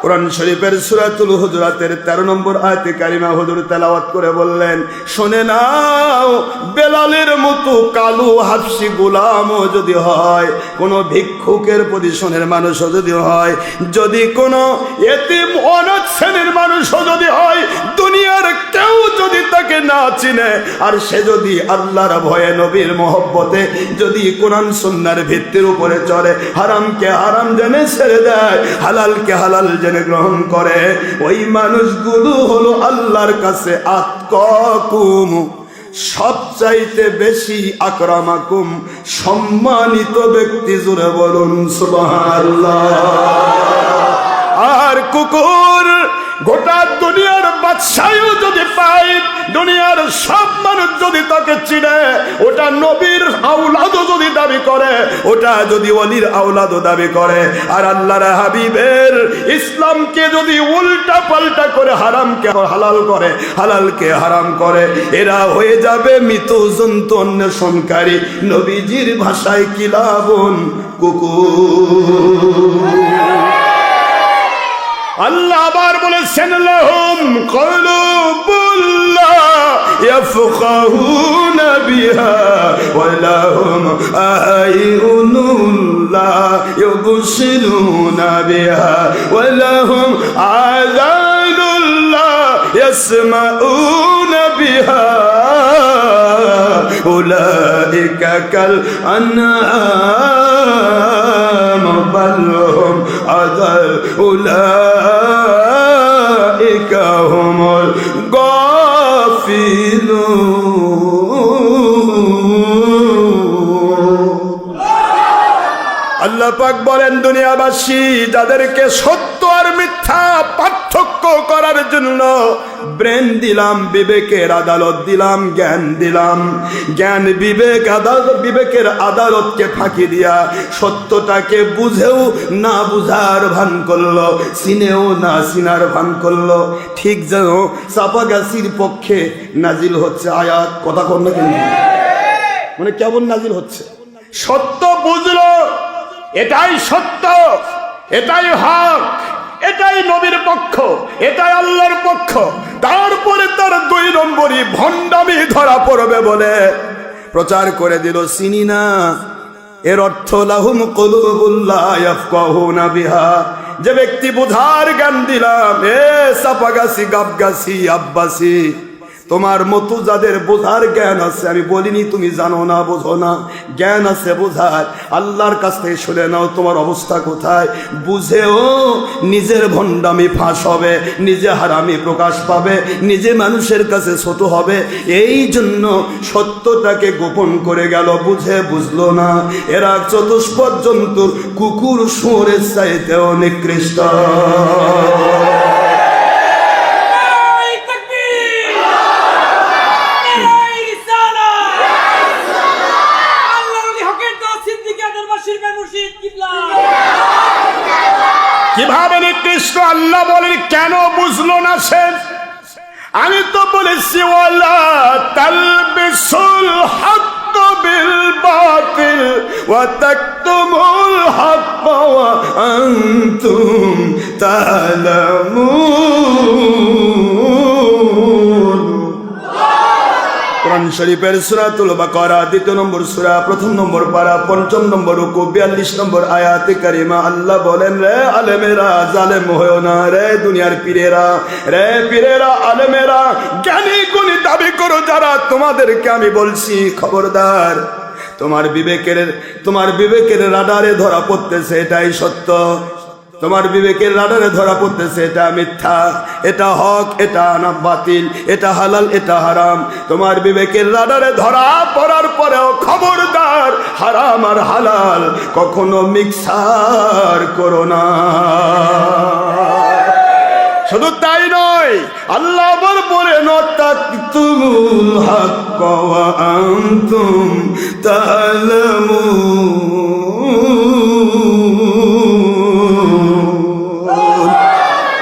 কোরআন শরীফের সূরাতুল হুজুরাতের 13 নম্বর আয়াতে কারিমা হুজুর তেলাওয়াত করে বললেন, শুনে নাও, বেলালের মতো কালু হাফসি গোলামও যদি হয়, কোন ভিক্ষুকের পজিশনের মানুষও যদি হয়, যদি কোন এতিম অনাথ শ্রেণীর মানুষও যদি হয়, দুনিয়ার কেউ যদি তাকে না চিনে, আর সে যদি আল্লাহর ভয়ে নবীর মহব্বতে যদি কোরআন সুন্নাহর ভিত্তির উপরে চলে, হারামকে হারাম জেনে ছেড়ে দেয়, হালালকে হালাল জেনে গ্রহণ করে, ওই মানুষগুলো হলো আল্লাহর কাছে আতকাকুম, সবচাইতে বেশি আকরামাকুম, সম্মানিত ব্যক্তি। জোরে বলুন সুবহানাল্লাহ। আর কুকুর গোটা দুনিয়ার বাদশাহও যদি পায়, দুনিয়ার সব মানুষ যদি তাকে চিনে, ওটা নবীর আওলাদও যদি দাবি করে, ওটা যদি ওলির আওলাদও দাবি করে, আর আল্লাহর হাবিবের ইসলামকে যদি উল্টা পাল্টা করে হারামকে হালাল করে, হালালকে হারাম করে, এরা হয়ে যাবে মৃত জন্তু অন্বেষণকারী। নবীজির ভাষায় কিলাবুন, কুকুর। আল্লাহ আবার বলেছেন, লাহুম কুলুবুল্লাহ ইয়াফকাহুনা বিহা ওয়া লাহুম আ'ইউনুল্লাহ ইউবসিরুনা বিহা ওয়া লাহুম আযানুল্লাহ ইয়াসমাউনা বিহা উলাইকা কাল আনআম বাল হুম আযাল উলাইকা হুমুল গাফিলুন। আল্লাহ পাক বলেন, দুনিয়াবাসী যাদেরকে সত্য আর মিথ্যা পার্থক্য করার জন্য ব্রেন দিলাম, বিবেকের আদালত দিলাম, জ্ঞান দিলাম, জ্ঞান বিবেক আদালত, বিবেকের আদালতকে ফাঁকি দিয়া সত্যটাকে বুঝেও না বুঝার ভান করলো, চিনেও না চিনার ভান করলো। ঠিক যেন চাপাগাছির পক্ষে নাজিল হচ্ছে আয়াত, কথা কর না কেন, মানে কেমন নাজিল হচ্ছে? সত্য বুঝলো, এটাই সত্য, এটাই হক, এটাই নবীর পক্ষ, এটাই আল্লাহর পক্ষ, তারপরে তার 2 নম্বরই ভণ্ডামি ধরা পড়বে বলে প্রচার করে দিল, চিনি না। এর অর্থ লাহুম কুলুবুল্লাহ ইয়াফকাহুনা বিহা, যে ব্যক্তি বুঝার জ্ঞান দিলাম, এ সাপাগাছি, গাবগাছি, আব্বাসি, তোমার মতো যাদের বোঝার জ্ঞান আছে, আমি বলিনি তুমি জানো না, বোঝো না, জ্ঞান আছে বোঝার, আল্লাহর কাছ থেকে শুনে নাও তোমার অবস্থা কোথায়। বুঝেও নিজের ভণ্ডামি ফাঁস হবে, নিজে হারামি প্রকাশ পাবে, নিজে মানুষের কাছে ছোট হবে, এই জন্য সত্যটাকে গোপন করে গেল, বুঝে বুঝলো না। এরা চতুষ্পদ জন্তুর কুকুর শুয়োরের চাইতেও নিকৃষ্ট। কিভাবে নিকৃষ্ট আল্লাহ বলেন, কেন বুঝলো না সে? আমি তো বলেছি ওয়ালা তালবিসুল হক বিল বাতিল ওয়া তাকতুমুল হক ওয়া আনতুম তা'লামুন। কোরআন শরীফের সূরাতুল বাকারা 2 নম্বর সূরা 1 নম্বর পারা 5 নম্বর রুকু 42 নম্বর আয়াতে কারিমা আল্লাহ বলেন, রে আলেমেরা জালেম হয়ো না, রে দুনিয়ার পীরেরা আলেমেরা জ্ঞানী গুণী দাবি করো যারা, তোমাদেরকে আমি বলছি খবরদার। তোমার বিবেকের রাডারে ধরা পড়তেছে এটাই সত্য, তোমার বিবেকের রাডারে ধরা পড়তেছে এটা মিথ্যা, এটা হক, এটা বাতিল, এটা হালাল, এটা হারাম। তোমার বিবেকের রাডারে ধরা পড়ার পরেও খবরদার, হারাম আর হালাল কখনো মিক্সার করো না। শুধু তাই নয়, আল্লাহ আবার বলেন তাকতুমুল হক ওয়া আনতুম তা'লামুন।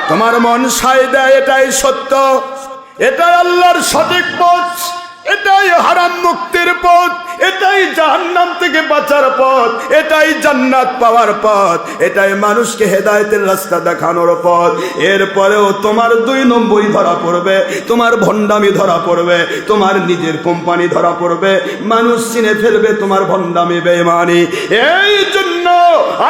তোমার মন সায় দেয় এটাই সত্য, এটাই আল্লাহর সঠিক পথ, এটাই হারাম মুক্তির পথ, এটাই জাহান্নাম থেকে বাঁচার পথ, এটাই জান্নাত পাওয়ার পথ, এটাই মানুষকে হেদায়েতের রাস্তা দেখানোর পথ। এরপরেও তোমার 2 নম্বরই ধরা পড়বে, তোমার ভণ্ডামি ধরা পড়বে, তোমার নিজের কোম্পানি ধরা পড়বে, মানুষ চিনে ফেলবে তোমার ভণ্ডামি বেঈমানি। এই জন্য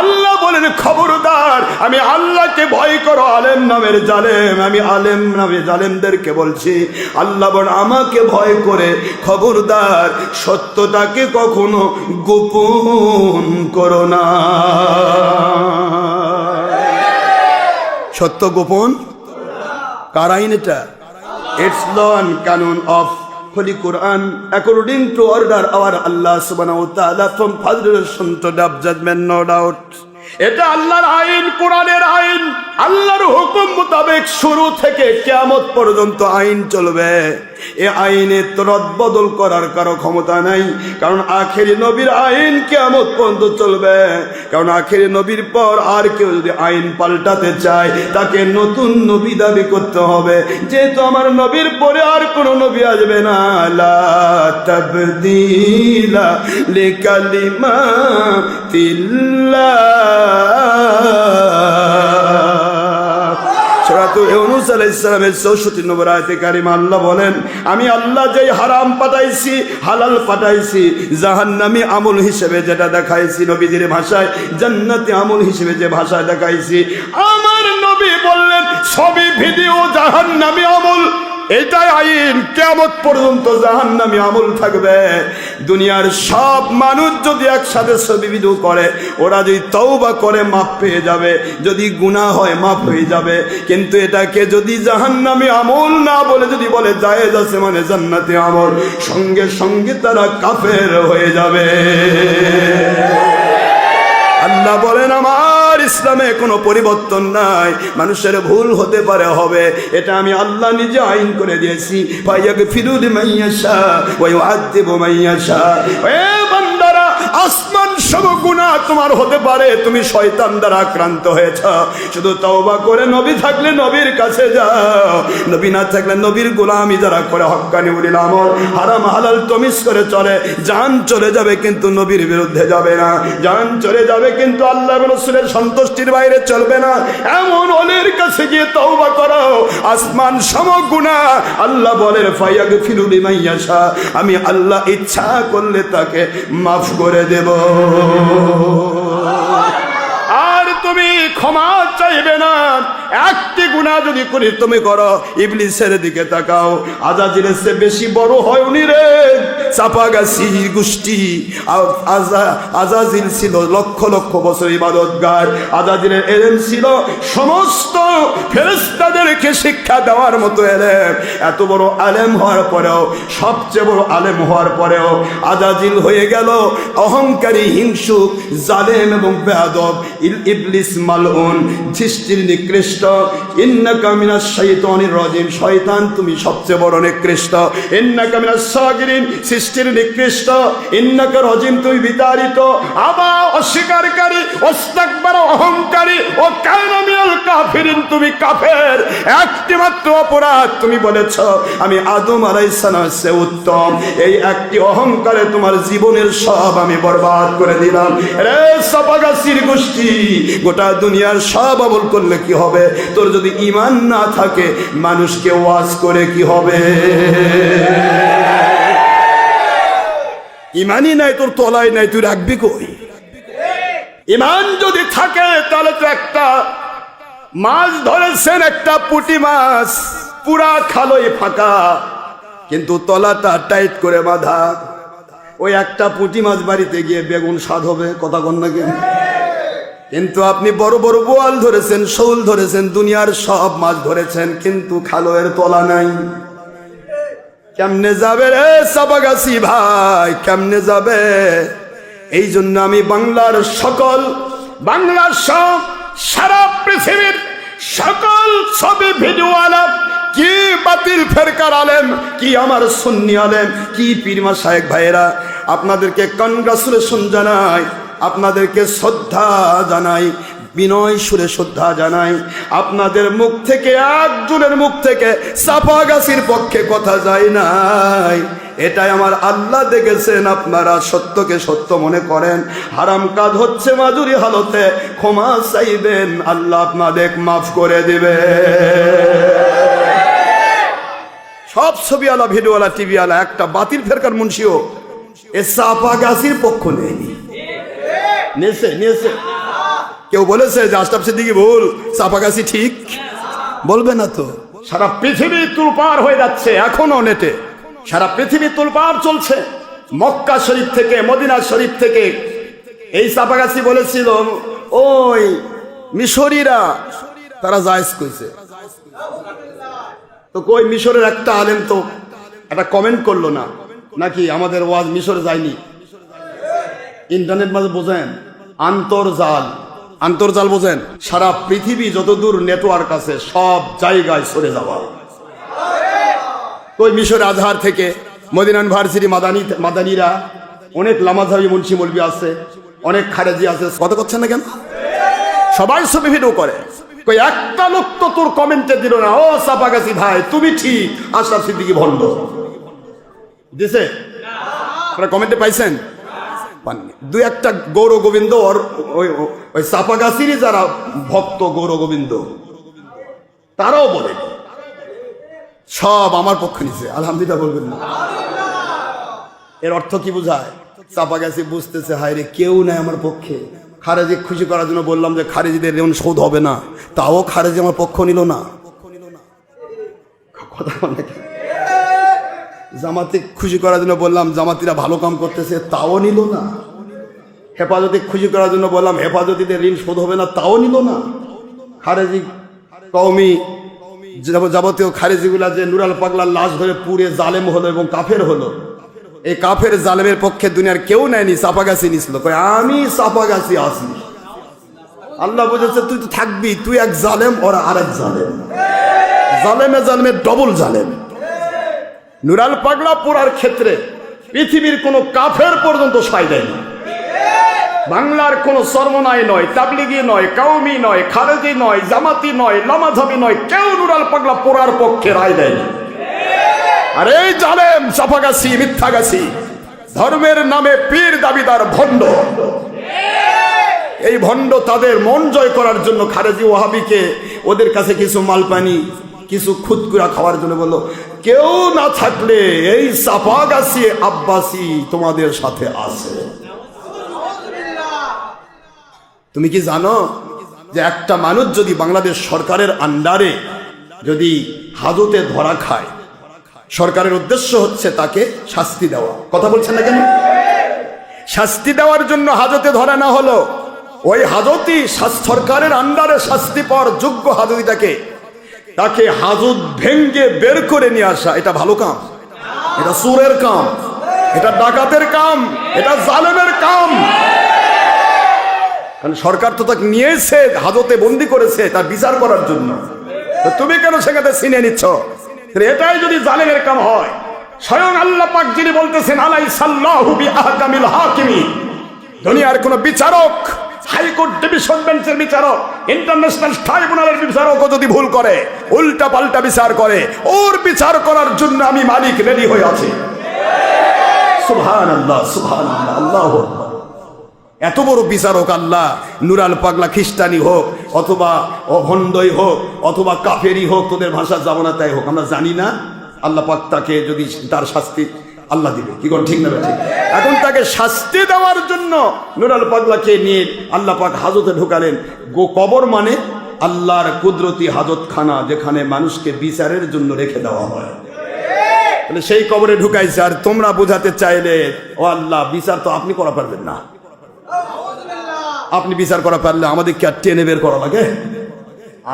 আল্লাহ বলেন খবরদার, আমি আল্লাহকে ভয় করো আলেম নামের জালেম। আমি আলেম নামে জালেমদেরকে বলছি, আল্লাহ বলেন আমাকে ভয় করে খবরদার সত্যটাকে কখনো গোপন করো না। সত্য গোপন কার আইন? এটা ইটস ল এন্ড কানুন of Holy Quran according to order our Allah subhanahu wa ta'ala from Fadlul to the judgment, no doubt. এটা আল্লাহর আইন, কোরআনের আইন, আল্লাহর হুকুম মোতাবেক শুরু থেকে কিয়ামত পর্যন্ত আইন চলবে। এই আইনে রদ বদল করার কারো ক্ষমতা নাই, কারণ আখেরি নবীর আইন কিয়ামত পর্যন্ত চলবে। কারণ আখেরি নবীর পর আর কেউ যদি আইন পাল্টাতে চায় তাকে নতুন নবী দাবি করতে হবে, যেহেতু আমার নবীর পরে আর কোন নবী আসবে না। লা তাবদীলা লিকালিমাতিল্লাহ। সূরাতুল ইউনূস আলাইহিস সালামের 64 নম্বর আয়াতে কারিমা আল্লাহ বলেন, আমি আল্লাহ যেই হারাম পাঠাইছি, হালাল পাঠাইছি, জাহান্নামী আমল হিসেবে যেটা দেখাইছি, নবীজির ভাষায় জান্নাতি আমল হিসেবে যে ভাষায় দেখাইছি, আমার নবী বললেন সবই ভিডিও জাহান্নামী আমল। এটাই আইন, কিয়ামত পর্যন্ত জাহান্নামী আমল থাকবে। দুনিয়ার সব মানুষ যদি একসাথে ছবি ভিডিও করে, ওরা যদি তওবা করে মাফ পেয়ে যাবে, যদি গুনাহ হয় মাফ হয়ে যাবে। কিন্তু এটাকে যদি জাহান্নামী আমল না বলে যদি বলে জায়েজ আছে মানে জান্নাতি আমল, সঙ্গে সঙ্গে তারা কাফের হয়ে যাবে। আল্লাহ বলেন আমার ইসলামে কোনো পরিবর্তন নাই, মানুষের ভুল হতে পারে, হবে, এটা আমি আল্লাহ নিজে আইন করে দিয়েছি। ফায়াগফিরু লিমান ইয়াশা ওয়া ইউআযযিবু মান ইয়াশা। এ বান্দারা, আসমান সব গুনাহ তোমার হতে পারে, তুমি শয়তান দ্বারা আক্রান্ত হয়েছ, শুধু তওবা করে নবী থাকলে নবীর কাছে যাও, নবী না থাকলে নবীর গোলামি যারা করে হক্কানি উলিল আমল, হারাম হালাল তমিজ করে চলে, জান চলে যাবে কিন্তু নবীর বিরুদ্ধে যাবে না, জান চলে যাবে কিন্তু আল্লাহ রাসূলের সন্তুষ্টির বাইরে চলবে না। এমন ওলির কাছে গিয়ে তওবা করো, আসমান সম গুনাহ আল্লাহ বলেন ফায়াগফিরু লিমান ইয়াশা, আমি আল্লাহ ইচ্ছা করলে তাকে মাফ করে দেব। আর তুমি ক্ষমা চাইবে না। একটি গুনাহ যদি করি তুমি করো, ইবলিসের দিকে তাকাও, আজাজিলের চেয়ে বেশি বড় হয় উনি রে। চাপাগাছি গোষ্ঠী আজাজিল ছিল লক্ষ লক্ষ বছর ইবাদতগার, আজাজিলের এলেম ছিল সমস্ত ফেরেশতাদেরকে শিক্ষা দেওয়ার মতো এলেম। এত বড় আলেম হওয়ার পরেও, সবচেয়ে বড় আলেম হওয়ার পরেও আজাজিল হয়ে গেল অহংকারী, হিংসুক, জালেম এবং বেয়াদব। ইবলিস মালউন, সৃষ্টির নিকৃষ্ট, ইন্নাকা মিনাশ শাইতানির রাজিম, শয়তান তুমি সবচেয়ে বড় নিকৃষ্ট। ইন্নাকা মিনাস সাগিরিন, সৃষ্টির নিকৃষ্ট। ইন্নাকা রাজিম, তুমি বিতাড়িত। আবা, অস্বীকারী, ওয়াস্তাকবারা, অহংকারী। ও কানা মিনাল কাফিরিন, তুমি কাফের। একটি মাত্র অপরাধ, তুমি বলেছ আমি আদম আলাইহিস সালামের চেয়ে উত্তম। এই একটি অহংকারে তোমার জীবনের সব আমি বরবাদ করে দিলাম। রে সাপাগাছির গোষ্ঠী, গোটা দুনিয়ার সব আমল করলে কি হবে? তোর যদি ঈমান না থাকে, মানুষকে ওয়াজ করে কি হবে? ঈমানই নাই, তোর তলায় নাই, তুই রাখবি কই? ঈমান যদি থাকে তাহলে তো একটা মাছ ধরেছেন, একটা পুঁটি মাছ, পুরা খালই ফাঁকা, কিন্তু তলাটা টাইট করে বাঁধা। ওই একটা পুঁটি মাছ বাড়িতে গিয়ে বেগুন স্বাদ হবে, কথা কন না কেন? কিন্তু আপনি বড় বড় বোয়াল ধরেছেন, শোল ধরেছেন, দুনিয়ার সব মাছ ধরেছেন, কিন্তু খালয়ের তলা নাই। কেমনে যাবে রে সাপাগাছি ভাই, কেমনে যাবে? এই জন্য আমি বাংলার সব সারা পৃথিবীর সকল ছবি ভিডিওওয়ালা, কি বাতিল ফেরকার আলেম, কি আমার সুন্নি আলেম, কি পীর মাশায়েখ ভাইয়েরা, আপনাদেরকে কনগ্রাচুলেশন জানাই, আপনাদেরকে শ্রদ্ধা জানাই, বিনয় সুরে শ্রদ্ধা জানাই। আপনাদের মুখ থেকে, একজনের মুখ থেকে সাপাগাছির পক্ষে কথা যায় নাই। এটাই আমার আল্লাহ দেখেছেন। আপনারা সত্যকে সত্য মনে করেন, হারাম কাজ হচ্ছে মাজুরি হালতে, ক্ষমা চাইবেন, আল্লাহ আপনাদের মাফ করে দিবে। সব ছবিওয়ালা, ভিডিওওয়ালা, টিভিওয়ালা, একটা বাতিল ফেরকার মুন্সিও এ সাপাগাছির পক্ষ নেয়নি। নিয়েছে কেউ বলেছে যে আশরাফ সিদ্দিকী ভুল, সাপাগাছি ঠিক? বলবে না তো। সারা পৃথিবী তুলপার হয়ে যাচ্ছে, এখনো নেটে সারা পৃথিবী তুলপার চলছে। মক্কা শরীফ থেকে, মদিনা শরীফ থেকে এই সাপাগাছি বলেছিল ওই মিশরীরা, তারা জায়েজ কইছে। তো কই মিশরের একটা আলেম তো একটা কমেন্ট করলো না নাকি আমাদের ওয়াজ মিশরে যায়নি? ইন্টারনেট মাঝে বোঝেন, আন্তর্জাল বোঝেন, সারা পৃথিবী যতদূর নেটওয়ার্ক আছে সব জায়গায় সরে যাওয়া। কই মিশর আজহার থেকে, মদিনা ইউনিভার্সিটি, মাদানীরা, অনেক লামাজাবি মুন্সি মৌলবি আছে, অনেক খারেজি আছে, কথা করছেন না কেন? সবাই ছবি ভিডিও করে। কই একটা লোক তো তোর কমেন্টে দিল না, ও সাপাগাছি ভাই তুমি ঠিক, আশরাফ সিদ্দিকী ভণ্ড। দিছে? আপনারা কমেন্টে পাইছেন? পাননি। দুই একটা গৌর গোবিন্দ, ওই সাপাগাছিরই যারা ভক্ত গৌর গোবিন্দ, তারাও বলে সব আমার পক্ষ নিছে। আলহামদুলিল্লাহ বলবেন না? এর অর্থ কি বোঝায়? সাপাগাছি বুঝতেছে হায় রে, কেউ নাই আমার পক্ষে। খারেজি খুশি করার জন্য বললাম যে খারেজিদের ঋণ শোধ হবে না, তাও খারেজি আমার পক্ষ নিল না। কথা অনেক। জামাতি খুশি করার জন্য বললাম জামাতিরা ভালো কাম করতেছে, তাও নিল না। হেফাজতে খুশি করার জন্য বললাম হেফাজতিদের ঋণ শোধ হবে না, তাও নিল না। খারেজি কওমি যাবতীয় খারেজিগুলা যে নুরাল পাগলার লাশ ধরে পুড়ে জালেম হলো এবং কাফের হলো, এই কাফের জালেমের পক্ষে দুনিয়ার কেউ নেয়নি, সাপাগাছি নিছিল। আমি সাপাগাছি আসি। আল্লাহ বুঝেছে তুই তো থাকবি, তুই এক জালেম, ওরা আরেক জালেম, জালেমে ডবল জালেম। নুরাল পাগলা পোড়ার ক্ষেত্রে পৃথিবীর কোন কাফের পর্যন্ত সায় দেয়নি। বাংলার কোন সর্বনাই নয়, তাবলিগি নয়, কওমি নয়, খারেজি নয়, জামাতি নয়, লামাঝাবি নয়, কেউ নুরাল পাগলা পোড়ার পক্ষে রায় দেয়নি। আর এই জালেম সাপাগাছি, মিথ্যাগাছি, ধর্মের নামে পীর দাবিদার ভণ্ড, এই ভণ্ড তাদের মন জয় করার জন্য খারেজি ওয়াহাবিকে ওদের কাছে কিছু মালপানি, কিছু খুদকুরা খাওয়ার জন্য বললো, কেউ না থাকলে এই সাপাগাছি আব্বাসি তোমাদের সাথে আছে। তুমি কি জানো যে একটা মানুষ যদি বাংলাদেশ সরকারের আন্ডারে যদি হাজতে ধরা খায়, সরকারের উদ্দেশ্য হচ্ছে তাকে শাস্তি দেওয়া। কথা বলছেন না কেন? শাস্তি দেওয়ার জন্য হাজতে ধরা না হলো, ওই হাজতি সরকারের আন্ডারে শাস্তি পাওয়ার যোগ্য হাজতিটাকে, তাকে হাজত ভেঙ্গে বের করে নিয়ে আসা, এটা ভালো কাম? এটা চোরের কাম, এটা ডাকাতের কাম, এটা জালেমের কাম। কারণ সরকার তো তাকে নিয়েছে, হাজতে বন্দি করেছে তার বিচার করার জন্য। তো তুমি কেন সেখানে ছিনিয়ে নিচ্ছ? এটাই যদি জালেমের কাম হয়, স্বয়ং আল্লাহ পাক যিনি বলতেছেন আলাইসাল্লাহু বিআহকামিল হাকিমিন, দুনিয়ার কোন বিচারক, হাইকোর্ট ডিভিশন বেঞ্চের বিচারক, ইন্টারন্যাশনাল ট্রাইব্যুনালের বিচারকও যদি ভুল করে, উল্টা পাল্টা বিচার করে, ওর বিচার করার জন্য আমি মালিক রেডি হয়ে আছি। সুবহানাল্লাহ, সুবহানাল্লাহ, আল্লাহু আকবার। এত বড় বিচারক আল্লাহ, নুরাল পাগলা খ্রিস্টানি হোক অথবা ভণ্ডই হোক অথবা কাফেরি হোক, তোদের ভাষা যাব না তাই হোক, আমরা জানি না। আল্লাহ পাক তাকে যদি তার শাস্তি আল্লাহ দিবে, কি কোন ঠিক না ঠিক? এখন তাকে শাস্তি দেওয়ার জন্য নুরাল পাগলাকে নিয়ে আল্লাহ পাক হাজতে ঢুকালেন। কবর মানে আল্লাহর কুদরতি হাজতখানা, যেখানে মানুষকে বিচারের জন্য রেখে দেওয়া হয়। তাহলে সেই কবরে ঢুকাইছে। আর তোমরা বোঝাতে চাইলে, ও আল্লাহ বিচার তো আপনি করা পারবেন না, আপনি বিচার করা পারলে আমাদের কি আর টেনে বের করা লাগে?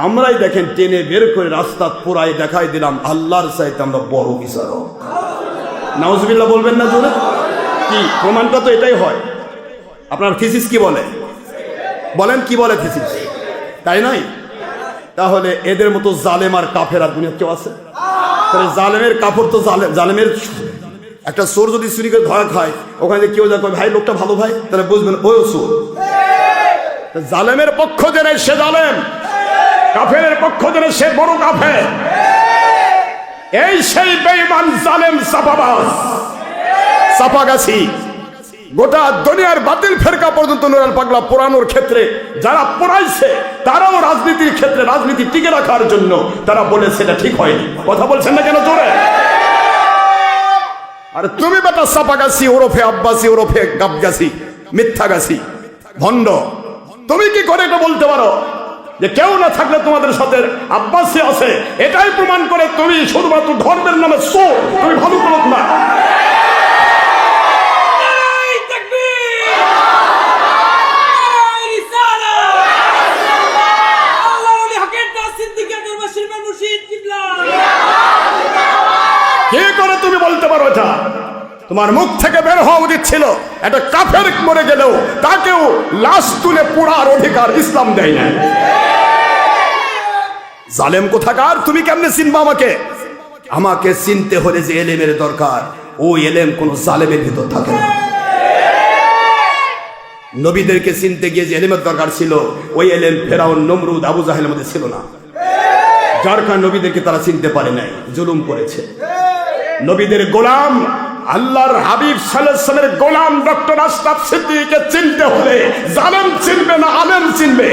আমরাই দেখেন টেনে বের করে রাস্তা পুরাই দেখাই দিলাম, আল্লাহর চাইতে আমরা বড় বিচারক। নাউজুবিল্লাহ বলবেন না জোরে? কি প্রমাণটা তো এটাই হয়। আপনার থিসিস কি বলে? বলেন কি বলে থিসিস? তাই নয়? তাহলে এদের মতো জালেম আর কাফের আর দুনিয়া কেউ আছে? তাহলে জালেমের কাপড় তো জালেমের। একটা চোর যদি চুরি করে ধরা খায়, ওখানে কেউ যা ভাই লোকটা ভালো ভাই, তাহলে বুঝবেন ওই চোর। জালেমের পক্ষ জেনে সে জালেম, কাফেরের পক্ষ জেনে সে বড় কাফের। এই সেই বেঈমান জালেম সাফাবাজ, সাফাগাছি। গোটা দুনিয়ার বাতিল ফেরকা পর্যন্ত নুরাল পাগলা পোড়ানোর ক্ষেত্রে যারা পোড়াইছে, তারাও রাজনীতির ক্ষেত্রে রাজনীতি টিকে রাখার জন্য তারা বলেছে এটা ঠিক হয়নি। কথা বলছেন না কেন জোরে? আর তুমি বেটা সাফাগাছি ওরফে আব্বাসি ওরফে গাবগাছি, মিথ্যাগাছি, ভণ্ড, তুমি কি করে এটা বলতে পারো যে কেউ না থাকলে তোমাদের সাথে আব্বাসী আছে? এটাই প্রমাণ করে তুমি শুধুমাত্র ধর্মের নামে চোর, তুমি ভালো লোক না। কি করে তুমি বলতে পারো এটা? তোমার মুখ থেকে বের হওয়া উচিত ছিল, একটা কাফের মরে গেলেও তাকেও লাশ তুলে পোড়ার অধিকার ইসলাম দেয় না। জালেম কোথাকার, তুমি কেমনে চিনবা আমাকে? আমাকে চিনতে হলে যে এলেমের দরকার, ওই এলেম কোন জালেমের ভিতর থাকে না। নবীদেরকে চিনতে গিয়ে যে এলেমের দরকার ছিল, ওই এলেম ফেরাউন, নমরুদ, আবু জাহেলের মধ্যে ছিল না। যার কারণে নবীদেরকে তারা চিনতে পারে নাই, জুলুম করেছে। নবীদের গোলাম, আল্লাহর হাবিব সাল্লাল্লাহু আলাইহি ওয়াসাল্লামের গোলাম ডক্টর আশরাফ সিদ্দিকীকে চিনতে হলে জালেম চিনবে না আলেম চিনবে?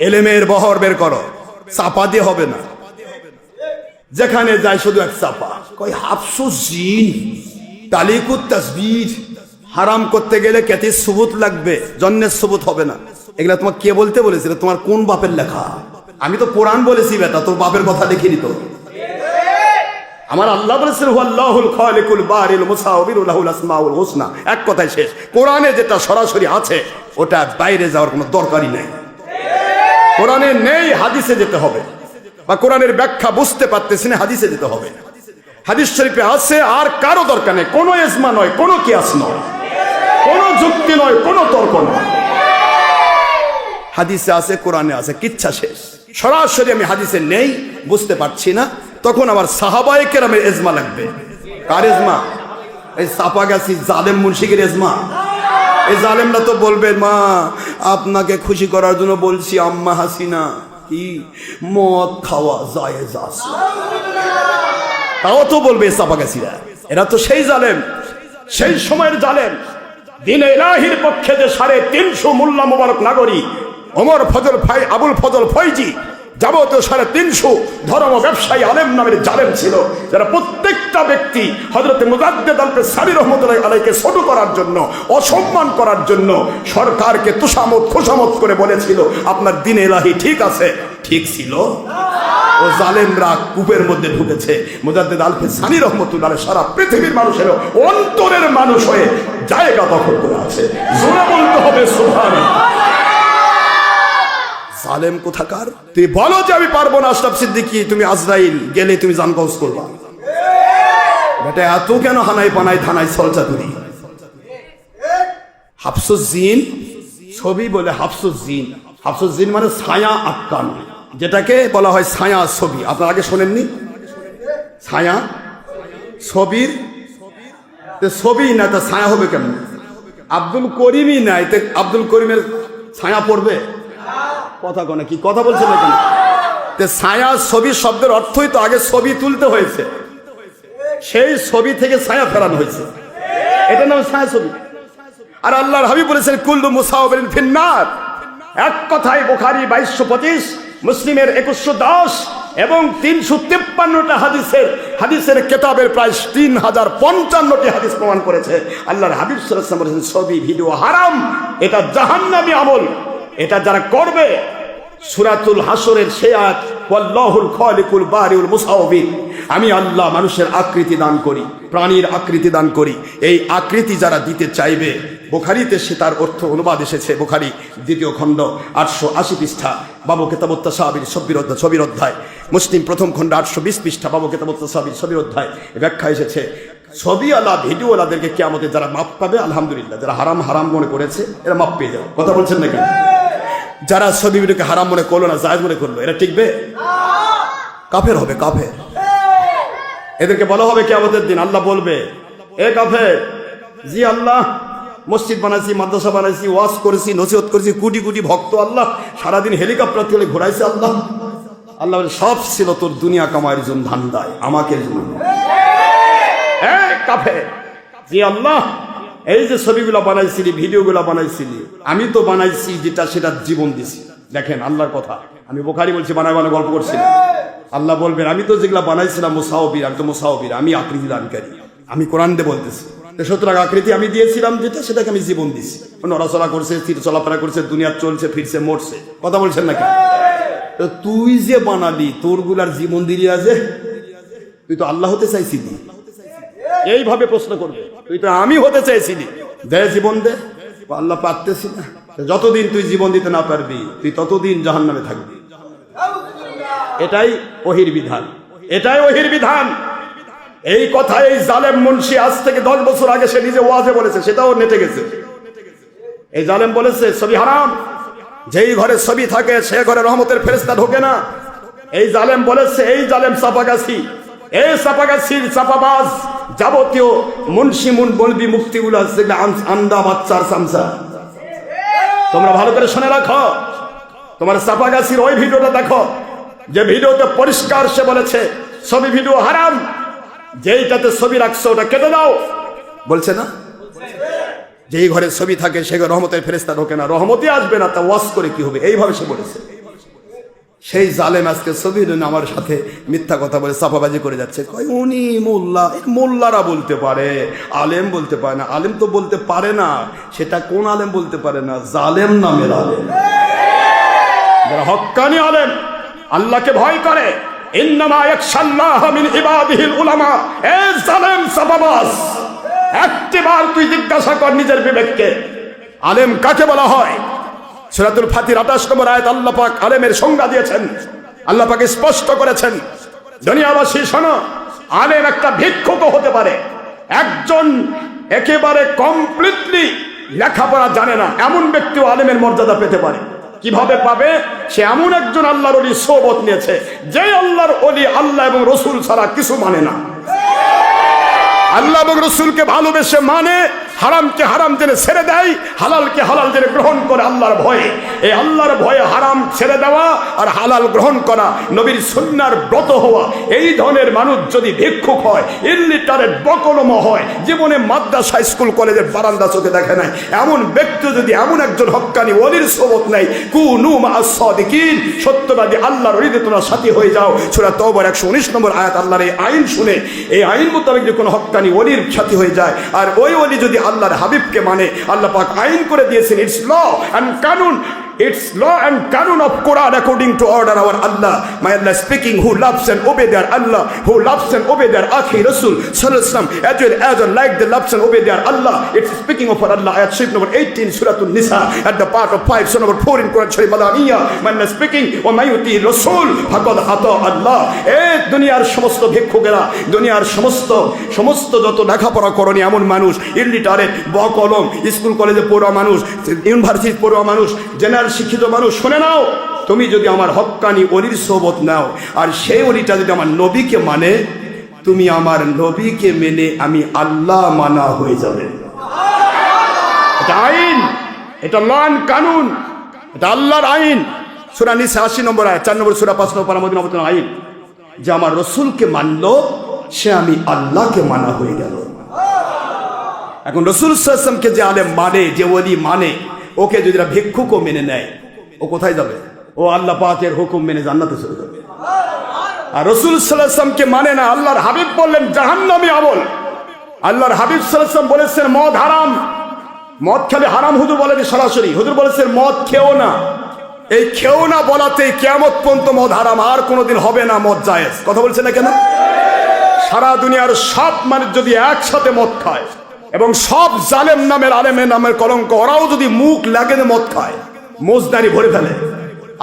এলেমের বহর বের করো, চাপা দিয়ে হবে না। যেখানে যায় শুধু এক চাপা, কই হাফসুস জিন, তালিকুত তাসবিহ। হারাম করতে গেলে কেতির সুবুত লাগবে, জন্নের সুবুত হবে না। এগুলা তোমার কে বলতে বলেছিল? তোমার কোন বাপের লেখা? আমি তো কোরআন বলেছি বেটা, তোর বাপের কথা লিখিনি তো। আমার আল্লাহ বলেছেন হুয়াল্লাহুল খালিকুল বারিল মুসাওবিরু লাহুল আসমাউল হুসনা। এক কথায় শেষ। কোরআনে যেটা সরাসরি আছে ওটা বাইরে যাওয়ার কোনো দরকারই নেই। কোরআনে নেই, হাদিসে যেতে হবে। বা কোরআনের ব্যাখ্যা বুঝতে পারতেছি না, হাদিসে যেতে হবে। হাদিস শরীফে আছে, আর কারো দরকার নেই। কোনো ইজমা নয়, কোনো কিয়াস নয়, কোনো যুক্তি নয়, কোনো তর্ক নয়। হাদিসে আছে, কোরআনে আছে, কিচ্ছা শেষ। সরাসরি আমি হাদিসে নেই, বুঝতে পারছি না, তখন আবার সাহাবায়ে কেরামের ইজমা লাগবে। কার ইজমা? এই সাফাগাছি জালেম মুনশিকের ইজমা। এই জালেমরা তো বলবে, মা আপনাকে খুশি করার জন্য বলছি আম্মা হাসিনা, কি মদ খাওয়া জায়েজ আছে। তাও তো বলবে সাফাগাছিরা। এরা তো সেই জালেম, সেই সময়ের জালেম। দ্বীন ইলাহির পক্ষে যে 350 মোল্লা মোবারক নাগরিক, ওমর ফজল ভাই, আবুল ফজল ফয়জি, যাবতীয় 350 ধর্ম ব্যবসায়ী আলেম নামের জালেম ছিল, যারা প্রত্যেকটা ব্যক্তি হযরত মুজাদ্দিদ আল-সারি রাহমাতুল্লাহি আলাইহিকে ছোট করার জন্য, অসম্মান করার জন্য সরকারকে তুষামত খোশামত করে বলেছিল আপনার দ্বীন ইলাহি ঠিক আছে। ঠিক ছিল? ও জালেমরা কূপের মধ্যে ঢুকেছে। মুজাদ্দিদ আল-সারি রাহমাতুল্লাহি আলাইহি সারা পৃথিবীর মানুষের অন্তরের মানুষ হয়ে জায়গা দখল করে আছে। জোরে বলতে হবে সুবহানাল্লাহ। জালেম কোথাকার? তুই বলো যে আমি পারবো না আশরাফ সিদ্দিকী, তুমি আজরাইল গেলে তুমি জান কওস করবা। বেটা এত কেন হানাই পানাই থানায় সলচাতুরি? হাফসুজ্জিন ছবি বলে হাফসুজ্জিন। হাফসুজ্জিন মানে ছায়া আটকানো, যেটাকে বলা হয় ছায়া ছবি। আপনার আগে শোনেননি? ছায়া ছবির ছবি না, তা ছায়া হবে কেমন? আব্দুল করিমই নাই, তো আব্দুল করিমের ছায়া পড়বে? কথা কনে কি কথা বলছেন না কেন? ছায়া ছবি শব্দের অর্থই তো আগে ছবি তুলতে হয়েছে, সেই ছবি থেকে ছায়া ফেরানো হয়েছে, এটা নাম ছায়া ছবি। আর আল্লাহর হাবিব বলেছেন কুল্লু মুসাওবিরিন ফিন্নার। এক কথায় বুখারী 2225, মুসলিমের 2110 এবং 353টা হাদিসের কেতাবের প্রায় 3055টি হাদিস প্রমাণ করেছে। আল্লাহর হাবিব সাল্লাল্লাহু আলাইহি ওয়াসাল্লাম বলেছেন ছবি ভিডিও হারাম, এটা জাহান্নামী আমল। এটা যারা করবে, সূরাতুল হাসরের সেই আয়াত, ওয়াল্লাহুল খালিকুল বারিউল মুসাওবির, আমি আল্লাহ মানুষের আকৃতি দান করি, প্রাণীর আকৃতি দান করি। এই আকৃতি যারা দিতে চাইবে, বুখারীতে সে তার অর্থ অনুবাদ এসেছে, বুখারী 2য় খণ্ড 880 পৃষ্ঠা, বাবু কিতাবুত তাসাবির ছবির অধ্যায়। মুসলিম 1ম খণ্ড 820 পৃষ্ঠা, বাবু কিতাবুত তাসাবির ছবির অধ্যায় ব্যাখ্যা এসেছে ছবিওয়ালা ভিডিওওয়ালাদেরকে কিয়ামতে যারা মাপ পাবে, আলহামদুলিল্লাহ, যারা হারাম মনে করেছে এরা মাপ পেয়ে যাবে। কথা বলছেন নাকি? যারা ছবি ভিডিওকে হারাম মনে করলো না, জায়েজ মনে করলো, এরা টিকবে? কাফের হবে, কাফের। এদেরকে বলা হবে কিয়ামতের দিন, আল্লাহ বলবে, এ কাফের, জি আল্লাহ মসজিদ বানাইছি, মাদ্রাসা বানাইছি, ওয়াজ করেছি, নসিহত করেছি, কোটি কোটি ভক্ত আল্লাহ সারাদিন হেলিকপ্টার তুলে ঘোরাইছে আল্লাহ। আল্লাহ সব ছিল তোর দুনিয়া কামাইয়ের জন্য, ধান্দায়, আমাকে জন্য। কাফের, জি আল্লাহ এই যে ছবিগুলো বানাইছিলি, ভিডিওগুলো বানাইছিলি, আমি তো বানাইছি যেটা সেটা জীবন দিছি। দেখেন আল্লাহর কথা, আমি বুখারী বলছি, বানায় গল্প করছি। আল্লাহ বলবেন, আমি তো যেগুলা বানাইছিলাম মুসাওবির, আমি তো মুসাওবির, আমি আকৃতি দানকারী, আমি কোরআন দিয়ে বলতেছি। সুতরাং আকৃতি আমি দিয়েছিলাম যেটা, সেটাকে আমি জীবন দিছি। নড়াচড়া করছে, স্থির চলাফেরা করছে, দুনিয়া চলছে ফিরছে, মরছে। কথা বলছেন নাকি? তো তুই যে বানালি, তোর গুলার জীবন দিলি আছে, তুই তো আল্লাহ হতে চাইছিলি? এইভাবে প্রশ্ন করবে, তুই তো আমি হতে চাইছিলি, দে জীবন দে। আল্লাহ পারতেছি না। যতদিন তুই জীবন দিতে না পারবি, তুই ততদিন জাহান্নামে থাকবি। এটাই ওহির বিধান, এটাই ওহির বিধান। এই কথা এই জালেম মুন্সি আজ থেকে 10 বছর আগে সে নিজে ওয়াজে বলেছে, সেটাও নেটে গেছে। এই জালেম বলেছে ছবি হারাম, যেই ঘরে ছবি থাকে সে ঘরে রহমতের ফেরেশতা ঢোকে না। এই জালেম বলেছে, এই জালেম চাপাগাছি, এই চাপাগাছির চাপাবাজ যাবতীয় মুন্সি বলবি মুফতিগুলো আছে, আন্দা বাচ্চার চামচা। তোমরা ভালো করে শুনে রাখো, তোমার চাপাগাছির ওই ভিডিওটা দেখো, যে ভিডিওতে পরিষ্কার সে বলেছে ছবি ভিডিও হারাম, যেইটাতে ছবি রাখছো ওটা কেটে দাও। বলছে না? যেই ঘরে ছবি থাকে সে ঘরে রহমতের ফেরেশতা ঢোকে না, রহমতই আসবে না, তা ওয়াজ করে কি হবে? এইভাবে সে বলেছে। সেই জালেম আজকে ছবি আমার সাথে মিথ্যা কথা বলে চাপাবাজি করে যাচ্ছে। কই উনি মোল্লা, মোল্লারা বলতে পারে, আলেম বলতে পারে না। আলেম তো বলতে পারে না, সেটা কোন আলেম বলতে পারে না? জালেম নামের আলেম, যারা হক্কানি আলেম, আল্লাহকে ভয় করে। ইন্নামা ইয়াখশাল্লাহ মিন ইবাদিহিল উলামা। এ জালেম চাপাবাজ, একবার তুই জিজ্ঞাসা কর নিজের বিবেককে, আলেম কাকে বলা হয়? সূরাতুল ফাতির 28 নম্বর আয়াত আল্লাহ পাক আলেমের সংজ্ঞা দিয়েছেন। আল্লাহ পাক স্পষ্ট করেছেন, দুনিয়াবাসী শোনো, আলেম একটা ভিক্ষুক হতে পারে, একজন একেবারে কমপ্লিটলি লেখাপড়া জানে না এমন ব্যক্তিও আলেমের মর্যাদা পেতে পারে। কিভাবে পাবে? সে এমন একজন আল্লাহর ওলি সোহবত নিয়েছে, যে আল্লাহর ওলি আল্লাহ এবং রসুল ছাড়া কিছু মানে না। আল্লাহ এবং রসুলকে ভালোবেসে মানে, হারামকে হারাম জেনে ছেড়ে দেয়, হালালকে হালাল জেনে গ্রহণ করে আল্লাহর ভয়ে। এই আল্লাহর ভয়ে হারাম ছেড়ে দেওয়া আর হালাল গ্রহণ করা, নবীর সুন্নাহর ব্রত হওয়া, এই ধরনের মানুষ যদি ভিক্ষুক হয়, ইলিটারেট বকলম হয়, জীবনে মাদ্রাসা স্কুল কলেজের বারান্দা চোখে দেখে নাই, এমন ব্যক্তি যদি এমন একজন হক্কানি ওলির সোবত নেই, কুনু মা'আস সাদিকিন, সত্যবাদী আল্লাহর ওলিদের তোমরা সাথী হয়ে যাও। সূরা তাওবার 119 নম্বর আয়াত। আল্লাহর এই আইন শুনে, এই আইন মোতাবেক যদি কোনো হক্কানি ওলির সাথী হয়ে যায়, আর ওই ওলি যদি আল্লাহর হাবিবকে মানে, আল্লাহ পাক আইন করে দিয়েছেন, ইটস ল এন্ড কানুন, It's law and canon of Quran according to order our Allah. My Allah speaking, who loves and obey their Allah, who loves and obey their Akhi Rasul Sallallahu Alaihi Wasallam, as well like the loves and obey their Allah. It's speaking of our Allah. Ayat Sharif number 18, Surah An-Nisa, at the part of 5, Surah number 4 in Quran Sharif Madaniyah. My Allah speaking, wa may yuti Rasul faqad ata Allah. এই দুনিয়ার সমস্ত ভিক্ষুকেরা, দুনিয়ার সমস্ত যত লেখাপড়া করনি এমন মানুষ, ইলিটারেট, বকলম, স্কুল কলেজে পড়ুয়া মানুষ, ইউনিভার্সিটি পড়ুয়া মানুষ, জেনারেল শিক্ষিত মানুষ, শুনে নাও, তুমি যদি আমার হক্কানি ওলির সোহবত নাও আর সেই ওলিটা যদি আমার নবীকে মানে, তুমি আমার নবীকে মেনে আমি আল্লাহ মানা হয়ে যাবে। এটা আইন, এটা মান কানুন, এটা আল্লাহর আইন। সূরা নিসা ৮০ নম্বর আয়াত, ৪ নম্বর সূরা ৫ নম্বর পারা মদিনা অবতীর্ণ আইন, যে আমার রসুলকে মানলো সে আমি আল্লাহকে মানা হয়ে গেল। এখন রসুল সাল্লাল্লাহু আলাইহি ওয়াসাল্লামকে যে আলেম মানে, যে ওলি মানে, ওকে যদি ভিক্ষুকও মেনে নেয়, ও কোথায় যাবে? ও আল্লাহ পাকের হুকুম মেনে জান্নাতে চলে যাবে। আর রসুল সাল্লাল্লাহু আলাইহি ওয়াসাল্লামকে মানে না, আল্লাহর হাবিব বললেন জাহান্নামী আমল। আল্লাহর হাবিব সাল্লাল্লাহু আলাইহি ওয়াসাল্লাম বলেছেন মদ হারাম, মদ খেলে হারাম। হুজুর বলেনি সরাসরি, হুজুর বলেছেন মদ খেও না। এই খেও না বলাতেই কিয়ামত পর্যন্ত মদ হারাম, আর কোনোদিন হবে না মদ জায়েজ। কথা বলছে না কেন? সারা দুনিয়ার সব মানুষ যদি একসাথে মদ খায় এবং সব জালেম নামের আলেমের নামের কলঙ্ক, ওরাও যদি মুখ লাগে মদ খায়, মোজদারি ভরে ফেলে,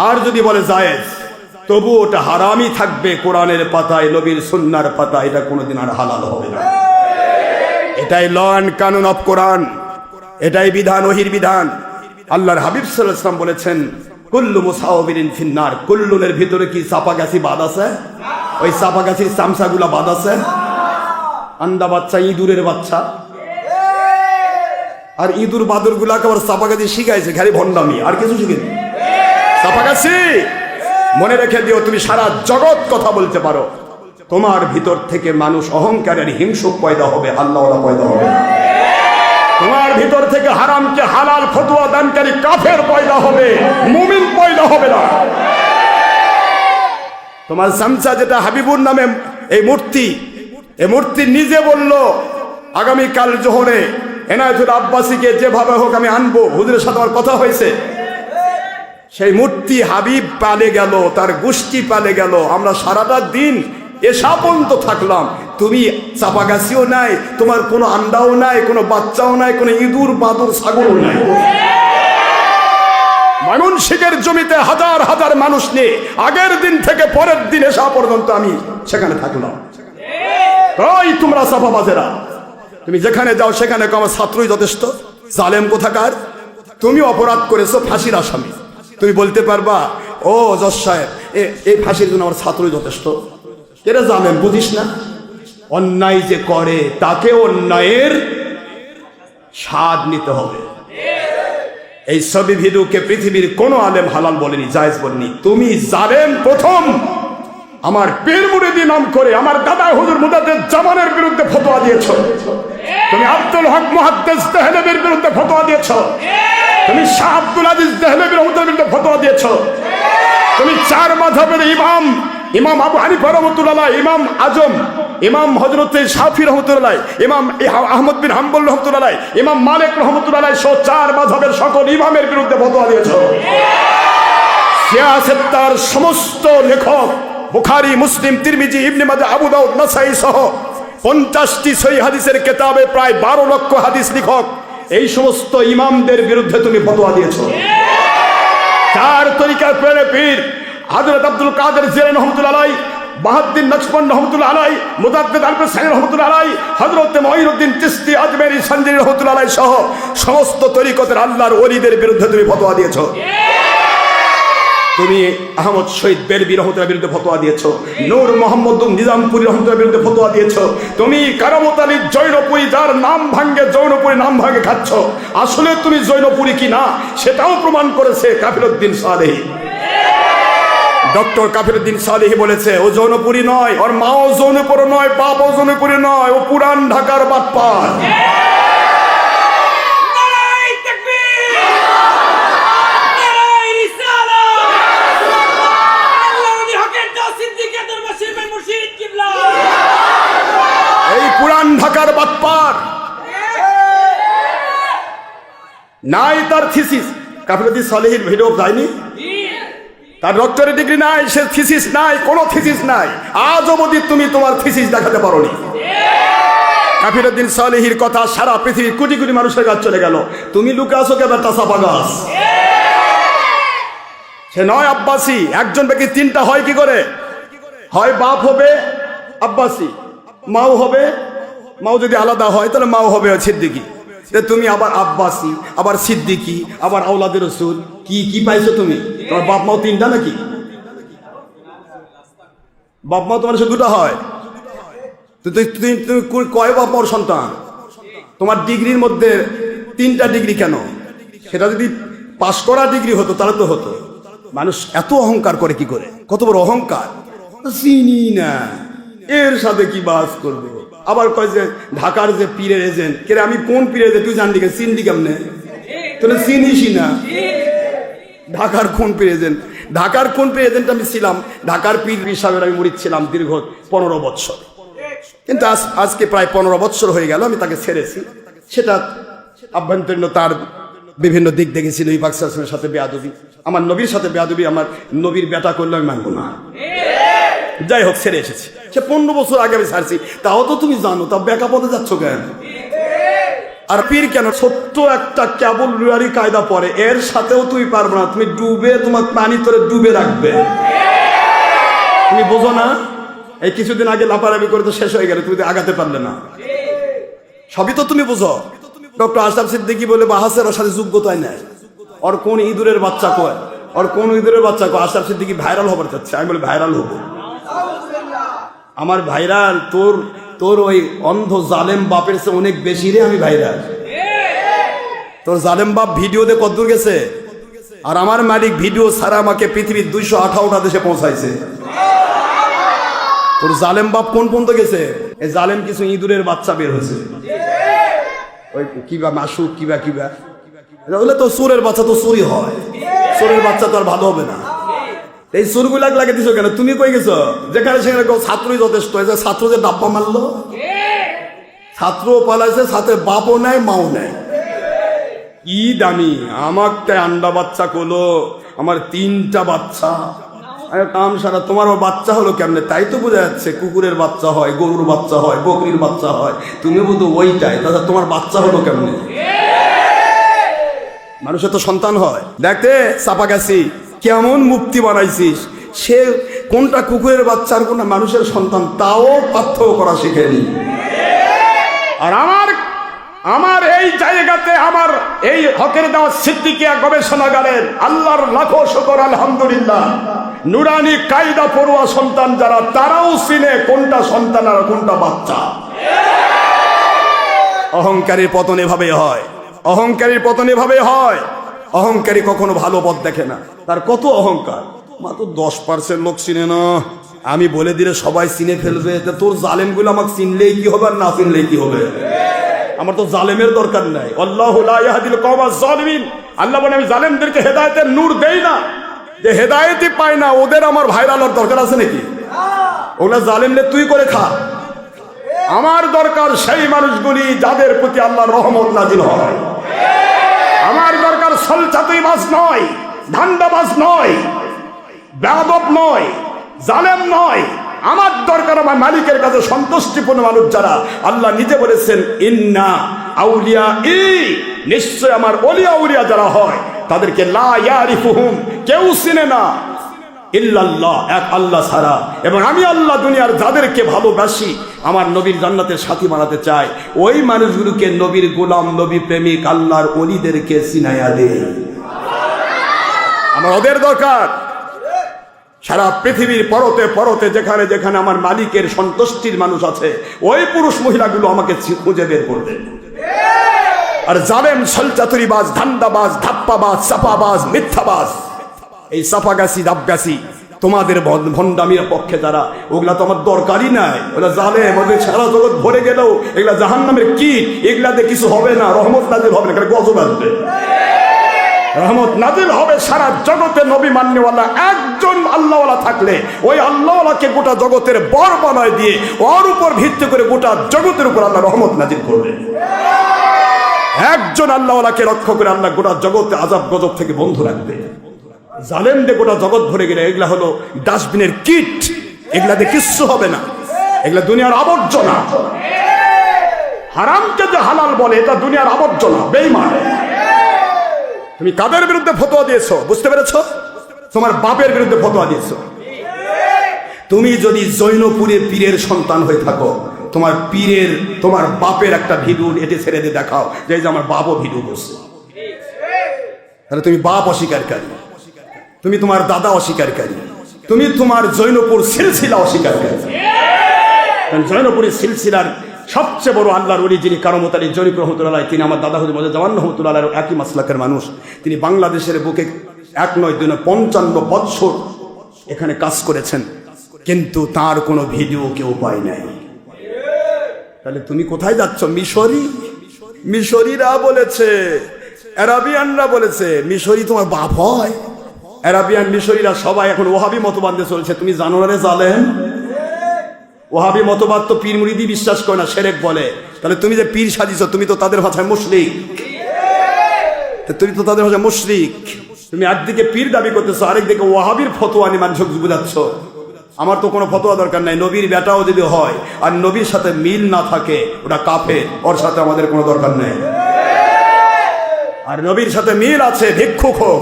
আর যদি বলে জায়েজ, তবু ওটা হারামই থাকবে কোরআনের পাতায়, নবীর সুন্নাহর পাতায়, এটা কোনোদিন আর হালাল হবে না। এটাই ল অ্যান্ড কানুন অফ কোরআন, এটাই বিধান, ওহির বিধান। আল্লাহর হাবিব সাল্লাল্লাহু আলাইহি ওয়াসাল্লাম বলেছেন কুল্লু মুসাওবিরিন ফিন্নার, কুল্লুনের ভিতরে কি চাপাগাছি বাদ আছে? ওই চাপাগাছির চামচাগুলা বাদ আছে? আন্দা বাচ্চা, ইঁদুরের বাচ্চা, আর ইঁদুর বাদুর গুলাকে আবার চাপাগাছি শিখাইছে, খালি ভণ্ডামি, আর কিছু শিখেনি। চাপাগাছি মনে রেখে দিও, তুমি সারা জগৎ কথা বলতে পারো, তোমার ভিতর থেকে মানুষ অহংকারের হিংসুক পয়দা হবে, আল্লাহওয়ালা পয়দা হবে না। তোমার ভিতর থেকে হারামকে হালাল ফতোয়া দানকারী কাফের পয়দা হবে, মুমিন পয়দা হবে না। তোমার চামচা যেটা হাবিবুর নামে এই মূর্তি, এই মূর্তি নিজে বলল আগামীকাল জোহরে এনায়েতুল আব্বাসীকে যেভাবে হোক আমি আনবো, হুজুরের সাথে আমার কথা হয়েছে। সেই মূর্তি হাবিব পালে গেল, তার গোষ্ঠী পালে গেল, আমরা সারাটা দিন এসা পর্যন্ত থাকলাম, তুমি চাপাগাছিও নাই, তোমার কোনো আন্ডাও নাই, কোনো বাচ্চাও নাই, কোনো ইঁদুর বাদুর ছাগলও নাই। ময়মনসিংহের জমিতে হাজার হাজার মানুষ নিয়ে আগের দিন থেকে পরের দিন এসা পর্যন্ত আমি সেখানে থাকলাম। ওই তোমরা চাপাবাজেরা, তুমি যেখানে যাও সেখানে আমার ছাত্রই যথেষ্ট। জালেম কোথাকার, তুমি অপরাধ করেছো, ফাঁসির আসামি। তুমি বলতে পারবা ও জজ সাহেব এই ফাঁসির জন্য আমার ছাত্রই যথেষ্ট? এরা জানেন, বুঝিস না? অন্যায় যে করে তাকে অন্যায়ের স্বাদ নিতে হবে। এই ছবি ভিডিওকে পৃথিবীর কোন আলেম হালাল বলেনি, জায়েজ বলেনি। তুমি জালেম প্রথম আমার পীর মুরিদি নাম করে আমার দাদা হুজুর মুজাদ্দেদ জামানের বিরুদ্ধে ফতোয়া দিয়েছো। তুমি আব্দুল হক মুহাদ্দিস দেহলভির বিরুদ্ধে ফতোয়া দিয়েছো। তুমি শাহ আব্দুল আজিজ দেহলভি রহমাতুল্লাহর বিরুদ্ধে ফতোয়া দিয়েছো। তুমি চার মাযহাবের ইমাম আবু হানিফা রহমাতুল্লাহ, ইমাম আজম, ইমাম হযরত শাফি রহমাতুল্লাহ, ইমাম আহমদ বিন হাম্বল রহমাতুল্লাহ, ইমাম মালিক রহমাতুল্লাহ সহ চার মাযহাবের সকল ইমামের বিরুদ্ধে ফতোয়া দিয়েছো। সিয়াসেত্তার সমস্ত লেখক, বুখারী, মুসলিম, তিরমিজি, ইবনে মাজাহ, আবু দাউদ, নাসাঈ সহ 50টি সহিহ হাদিসের কিতাবে প্রায় 12 লক্ষ হাদিস লেখক, এই সমস্ত ইমামদের বিরুদ্ধে তুমি ফতোয়া দিয়েছো। চার তরিকার প্রেরণা পীর হযরত আব্দুল কাদের জিলানী রহমাতুল্লাহ আলাইহি, বাহাউদ্দিন নকশবন্দি রহমাতুল্লাহ আলাইহি, মুজাদ্দিদ আলবনী সানি রহমাতুল্লাহ আলাইহি, হযরত মুঈনুদ্দিন চিশতি আজমেরী সঞ্জনী রহমাতুল্লাহ আলাইহি সহ সমস্ত তরিকতের আল্লাহর ওলিদের বিরুদ্ধে তুমি ফতোয়া দিয়েছো। তুমি আহমদ শহীদ বেরবি রহমাতুল্লাহর বিরুদ্ধে ফতোয়া দিয়েছো। নূর মোহাম্মদ নিজামপুরী রহমাতুল্লাহর বিরুদ্ধে ফতোয়া দিয়েছো। তুমি কারামত আলী জৈনপুরী, যার নাম ভাঙ্গে জৈনপুরী নাম ভাঙ্গে খাচ্ছ, আসলে তুমি জৈনপুরী কি না সেটাও প্রমাণ করেছে কাফিরউদ্দিন সালেহী। ডক্টর কাফিরউদ্দিন সালেহী বলেছে ও জৌনপুরী নয়, ওর মাও জৌনপুর নয়, বাপও জৌনপুরী নয়, ও পুরান ঢাকার বাটপার। এই পুরান ঢাকার বাটপার, নাই তার থিসিস, কাফিরুদ্দিন সালেহীর ভিডিও যায়নি? তার ডক্টরেট ডিগ্রি নাই, সে থিসিস নাই, কোনো থিসিস নাই। আজ অবধি তুমি তোমার থিসিস দেখাতে পারোনি। কাফিরুদ্দিন সালেহীর কথা সারা পৃথিবীর কোটি কোটি মানুষের কাছে চলে গেল, তুমি লুকে আসো কে বেটা চাপা গাছ। সে নয় আব্বাসী। একজন ব্যক্তি তিনটা হয় কি করে? হয় বাপ হবে আব্বাসী, মাও হবে, মাও যদি আলাদা হয় তাহলে মাও হবে সিদ্দিকী। তুমি আবার আব্বাসী, আবার সিদ্দিকী, আবার আওলাদের রাসূল, কি কি পাইছো তুমি? তোমার বাপ মাও তিনটা নাকি? বাপ মাও তোমার সাথে দুটা হয়। তুমি কয় বাপ মার সন্তান? তোমার ডিগ্রির মধ্যে তিনটা ডিগ্রি কেন? সেটা যদি পাশ করা ডিগ্রি হতো তাহলে তো হতো। মানুষ এত অহংকার করে কি করে? কত বড় অহংকার! চিনি না, এর সাথে কি বাস করবো? আবার কয় যে ঢাকার যে পীরের এজেন্ট, কে আমি কোন পীরের এজেন্ট তুই জানলি কে? চিনলি কেমনে? তোরা চিনিসই না। ঢাকার কোন পীর এজেন্ট? ঢাকার কোন পীর এজেন্ট আমি ছিলাম? ঢাকার পীর হিসাবে আমি মুরিদ ছিলাম দীর্ঘ 15 বছর। কিন্তু আজকে প্রায় 15 বছর হয়ে গেল আমি তাকে ছেড়েছি। সেটা আভ্যন্তরীণ তার বিভিন্ন দিক দেখেছি। নবী পাক সাল্লাল্লাহু আলাইহি ওয়াসাল্লামের সাথে বেয়াদবি, আমার নবীর সাথে বেয়াদবি, আমার নবীর বেটা করলে আমি মানবো না। যাই হোক, ছেড়ে এসেছি। সে 15 বছর আগে আমি ছাড়ছি। তাও তো তুমি জানো, তা বেকা পথে যাচ্ছ কেন? আর পীর কেন? ছোট্ট একটা কেবল রুয়ারি কায়দা পরে, এর সাথেও তুমি পারবে না। তুমি ডুবে, তোমার পানি তোরে ডুবে রাখবে। তুমি বোঝো না? এই কিছুদিন আগে লাপারাবি করে তো শেষ হয়ে গেল, তুমি তো আগাতে পারলে না। সবই তো তুমি বুঝো। ডক্টর আশরাফ সিদ্দিকী বলে বাহাসের ওর সাথে যোগ্যতাই নাই। ওর কোন ইঁদুরের বাচ্চা কয়? ওর কোন ইঁদুরের বাচ্চা কয়? আশরাফ সিদ্দিকী ভাইরাল হবার চাচ্ছে। আমি বলি ভাইরাল হবো? আমার ভাইরাল তোর ওই অন্ধ জালেম বাপের চেয়ে অনেক বেশি রে। আমি ভাইরাল। তোর জালেম বাপ ভিডিওতে কতদূর গেছে? আর আমার মালিক ভিডিও ছাড়া আমাকে পৃথিবীর 258টা দেশে পৌঁছাইছে। তোর জালেম বাপ কোন পর্যন্ত গেছে? এই জালেম কিছু ইঁদুরের বাচ্চা বের হয়েছে, ওই কিবা মাসুক কিবা কিবা। তাহলে তো চোরের বাচ্চা তো চুরি হয়, চোরের বাচ্চা তো আর ভালো হবে না। এই চোরগুলাক লাগে দিছো কেন? তুমি কই গেছো? যেখানে সেখানে ছাত্রই যথেষ্ট। ছাত্র যে ডাব্বা মারলো, ছাত্র পালাইছে, সাথে বাপও নাই মাও নাই। কি দামি! আমাকে আন্ডা বাচ্চা করলো, আমার 3টা বাচ্চা। কাম সারা তোমারও বাচ্চা হলো কেমনে? তাই তো বোঝা যাচ্ছে কুকুরের বাচ্চা হয়, গরুর বাচ্চা হয়, বকরির বাচ্চা হয়। তুমি বোধ ওইটাই, তাছাড়া তোমার বাচ্চা হলো কেমনে? মানুষের তো সন্তান হয়। দেখতে চাপা গেছি কেমন মুক্তি বানাইছিস। সে কোনটা কুকুরের বাচ্চা আর কোনটা মানুষের সন্তান তাও পার্থক্য করা শিখেনি। আর আমার এই জায়গাতে আমার এই হকের দাওয়াত সিদ্দিকিয়া গবেষণাগারের আল্লাহর লাখো শুকর আলহামদুলিল্লাহ, নুরানি কায়দা পড়ুয়া সন্তান যারা, তারাও চিনে কোনটা সন্তান আর কোনটা বাচ্চা। অহংকারীর পতন এভাবে হয়, অহংকারীর পতন এভাবে হয়। অহংকারী কখনো ভালো পথ দেখে না। তার কত অহংকার! মাত্র 10% লোক চিনে না। আমি বলে দিলে সবাই চিনে ফেলবে। তোর জালেমগুলো আমাকে চিনলেই কি হবে আর না চিনলেই কি হবে? আমার তো জালেমের দরকার নাই। আল্লাহু লা ইয়াহদিল কওমাজ জালিমিন। আল্লাহ বলে আমি জালেমদেরকে হেদায়েতের নূর দেই না। যে হেদায়েতই পায় না ওদের আমার ভাইরাল হওয়ার দরকার আছে নাকি? ওগুলা জালেমদের তুই করে খা। আমার দরকার সেই মানুষগুলি যাদের প্রতি আল্লাহর রহমত নাজিল হয়। আমার দরকার সলচাতুইবাজ নয়, ধান্দাবাজ নয়, বেয়াদব নয়, জালেম নয়। আমার দরকার আমার মালিকের কাছে সন্তুষ্টিপূর্ণ মানুষ যারা। আল্লাহ নিজে বলেছেন ইন্না আউলিয়া, নিশ্চয় আমার ওলিয়া উলিয়া যারা হয় তাদেরকে লা ইয়ারিফুহুম, কেউ চিনে না ইল্লাল্লাহ, এক আল্লাহ ছাড়া। এবং আমি আল্লাহ দুনিয়ার যাদেরকে ভালোবাসি, আমার নবীর জান্নাতের সাথী বানাতে চাই, ওই মানুষগুলোকে নবীর গোলাম, নবী প্রেমিক, আল্লাহর ওলিদেরকে চিনাইয়া দে। আমার ওদের দরকার। সারা পৃথিবীর পরতে পরতে যেখানে যেখানে আমার মালিকের সন্তুষ্টির মানুষ আছে, ওই পুরুষ মহিলাগুলো আমাকে খুঁজে বের করবে। আর জালেম, ছলচাতুরিবাজ, ধান্দাবাজ, ধাপ্পাবাজ, চাপাবাজ, মিথ্যাবাজ, এই চাপাগাছি দাবগাছি তোমাদের ভণ্ডামির পক্ষে যারা, ওগুলা তো আমার দরকারই নাই। ওরা জালেম, ওদের সারা জগৎ ভরে গেলেও এগুলা জাহান্নামের কীট। এগুলাতে কিছু হবে না, রহমত নাজিল হবে না, এখানে গজব আসবে। রহমত নাজিল হবে সারা জগতে। নবী মান্যওয়ালা একজন আল্লাহওয়ালা থাকলে ওই আল্লাহওয়ালাকে গোটা জগতের বর বানায় দিয়ে ওর উপর ভিত্তি করে গোটা জগতের উপর আল্লাহ রহমত নাজিল করবে। একজন আল্লাহওয়ালাকে লক্ষ্য করে আল্লাহ গোটা জগতে আযাব গজব থেকে বন্ধ রাখবে। জালেমদের গোটা জগৎ ভরে গেলে এগুলা হলো ডাস্টবিনের কিট, এগুলাতে কিচ্ছু হবে না, এগুলা দুনিয়ার আবর্জনা। হারামকে যে হালাল বলে এটা দুনিয়ার আবর্জনা, বেঈমান। তুমি কাদের বিরুদ্ধে ফতোয়া দিয়েছো বুঝতে পেরেছো? তোমার বাপের বিরুদ্ধে ফতোয়া দিয়েছো। তুমি যদি জৈনপুরের পীরের সন্তান হয়ে থাকো, তোমার পীরের তোমার বাপের একটা ভিডিও এতে ছেড়ে দিয়ে দেখাও যে আমার বাপও ভিডিও করছে, তাহলে তুমি বাপ অস্বীকারী, তুমি তোমার দাদা অস্বীকারী, তুমি তোমার জৈনপুর সিলসিলা অস্বীকারী। জৈনপুরের সিলসিলার সবচেয়ে বড় আল্লাহর ওলি যিনি কারামত আলী জৈনিক রহমতুল্লাহ, তিনি আমার দাদা হুজুর মজা জামান রহমতুল্লাহ একই মাসলাকের মানুষ। তিনি বাংলাদেশের বুকে 1 নয় 2 নয় 55 বৎসর এখানে কাজ করেছেন, কিন্তু তার কোনো ভিডিও কেউ পায় নাই। তাহলে তুমি কোথায় যাচ্ছ? মিশরীরা বলেছে, আরাবিয়ানরা বলেছে মিশরী তোমার বাপ হয়। আরাবিয়ান মিশরীরা সবাই এখন ওহাবি মতবাদে চলছে। তুমি জানো না রে জালেম, ওহাবি মতবাদ তো পীর মুরিদি বিশ্বাস করে না, শিরক বলে। তাহলে তুমি যে পীর সাজিছ, তুমি তো তাদের ভাষায় মুশরিক, তুমি একদিকে পীর দাবি করতেছো, আরেকদিকে ওয়াহাবির ফতোয়া নিয়ে মানুষ বুঝাচ্ছ। আমার তো কোনো ফতোয়া দরকার নাই, নবীর বেটাও যদি হয় আর নবীর সাথে মিল না থাকে ওটা কাফের, ওর সাথে আমাদের কোনো দরকার নেই। আর নবীর সাথে মিল আছে, ভিক্ষুক হোক,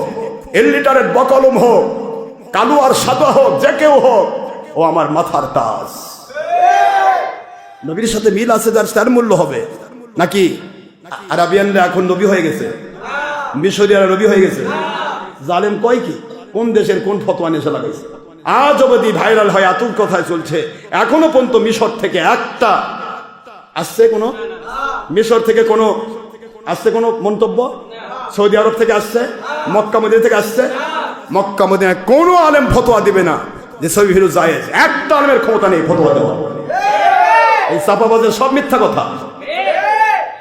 ইলিটারেট বকলম হোক, কালু আর সাদা হোক, যে কেউ হোক, ও আমার মাথার তাজ। নবীর সাথে মিল আছে যার, তার মূল্য হবে। নাকি আরাবিয়ানরা এখন নবী হয়ে গেছে, মিশরীয়রা নবী হয়ে গেছে? জালেম কয় কি? কোন দেশের কোন ফতোয়া নেশা লাগাইছে? আজ অবধি ভাইরাল হয় আতুর কথায় চলছে, এখনো পর্যন্ত মিশর থেকে একটা আসছে, কোনো মিশর থেকে কোনো আসছে কোনো মন্তব্য? সৌদি আরব থেকে আসছে? মক্কা মদিনা থেকে আসছে? মক্কা মদিনায় কোনো আলেম ফতোয়া দিবে না যে সহিহ জায়েজ। একটা আলেমের ক্ষমতা নেই ফতোয়া দেওয়া। এই চাপাবাজের সব মিথ্যা কথা,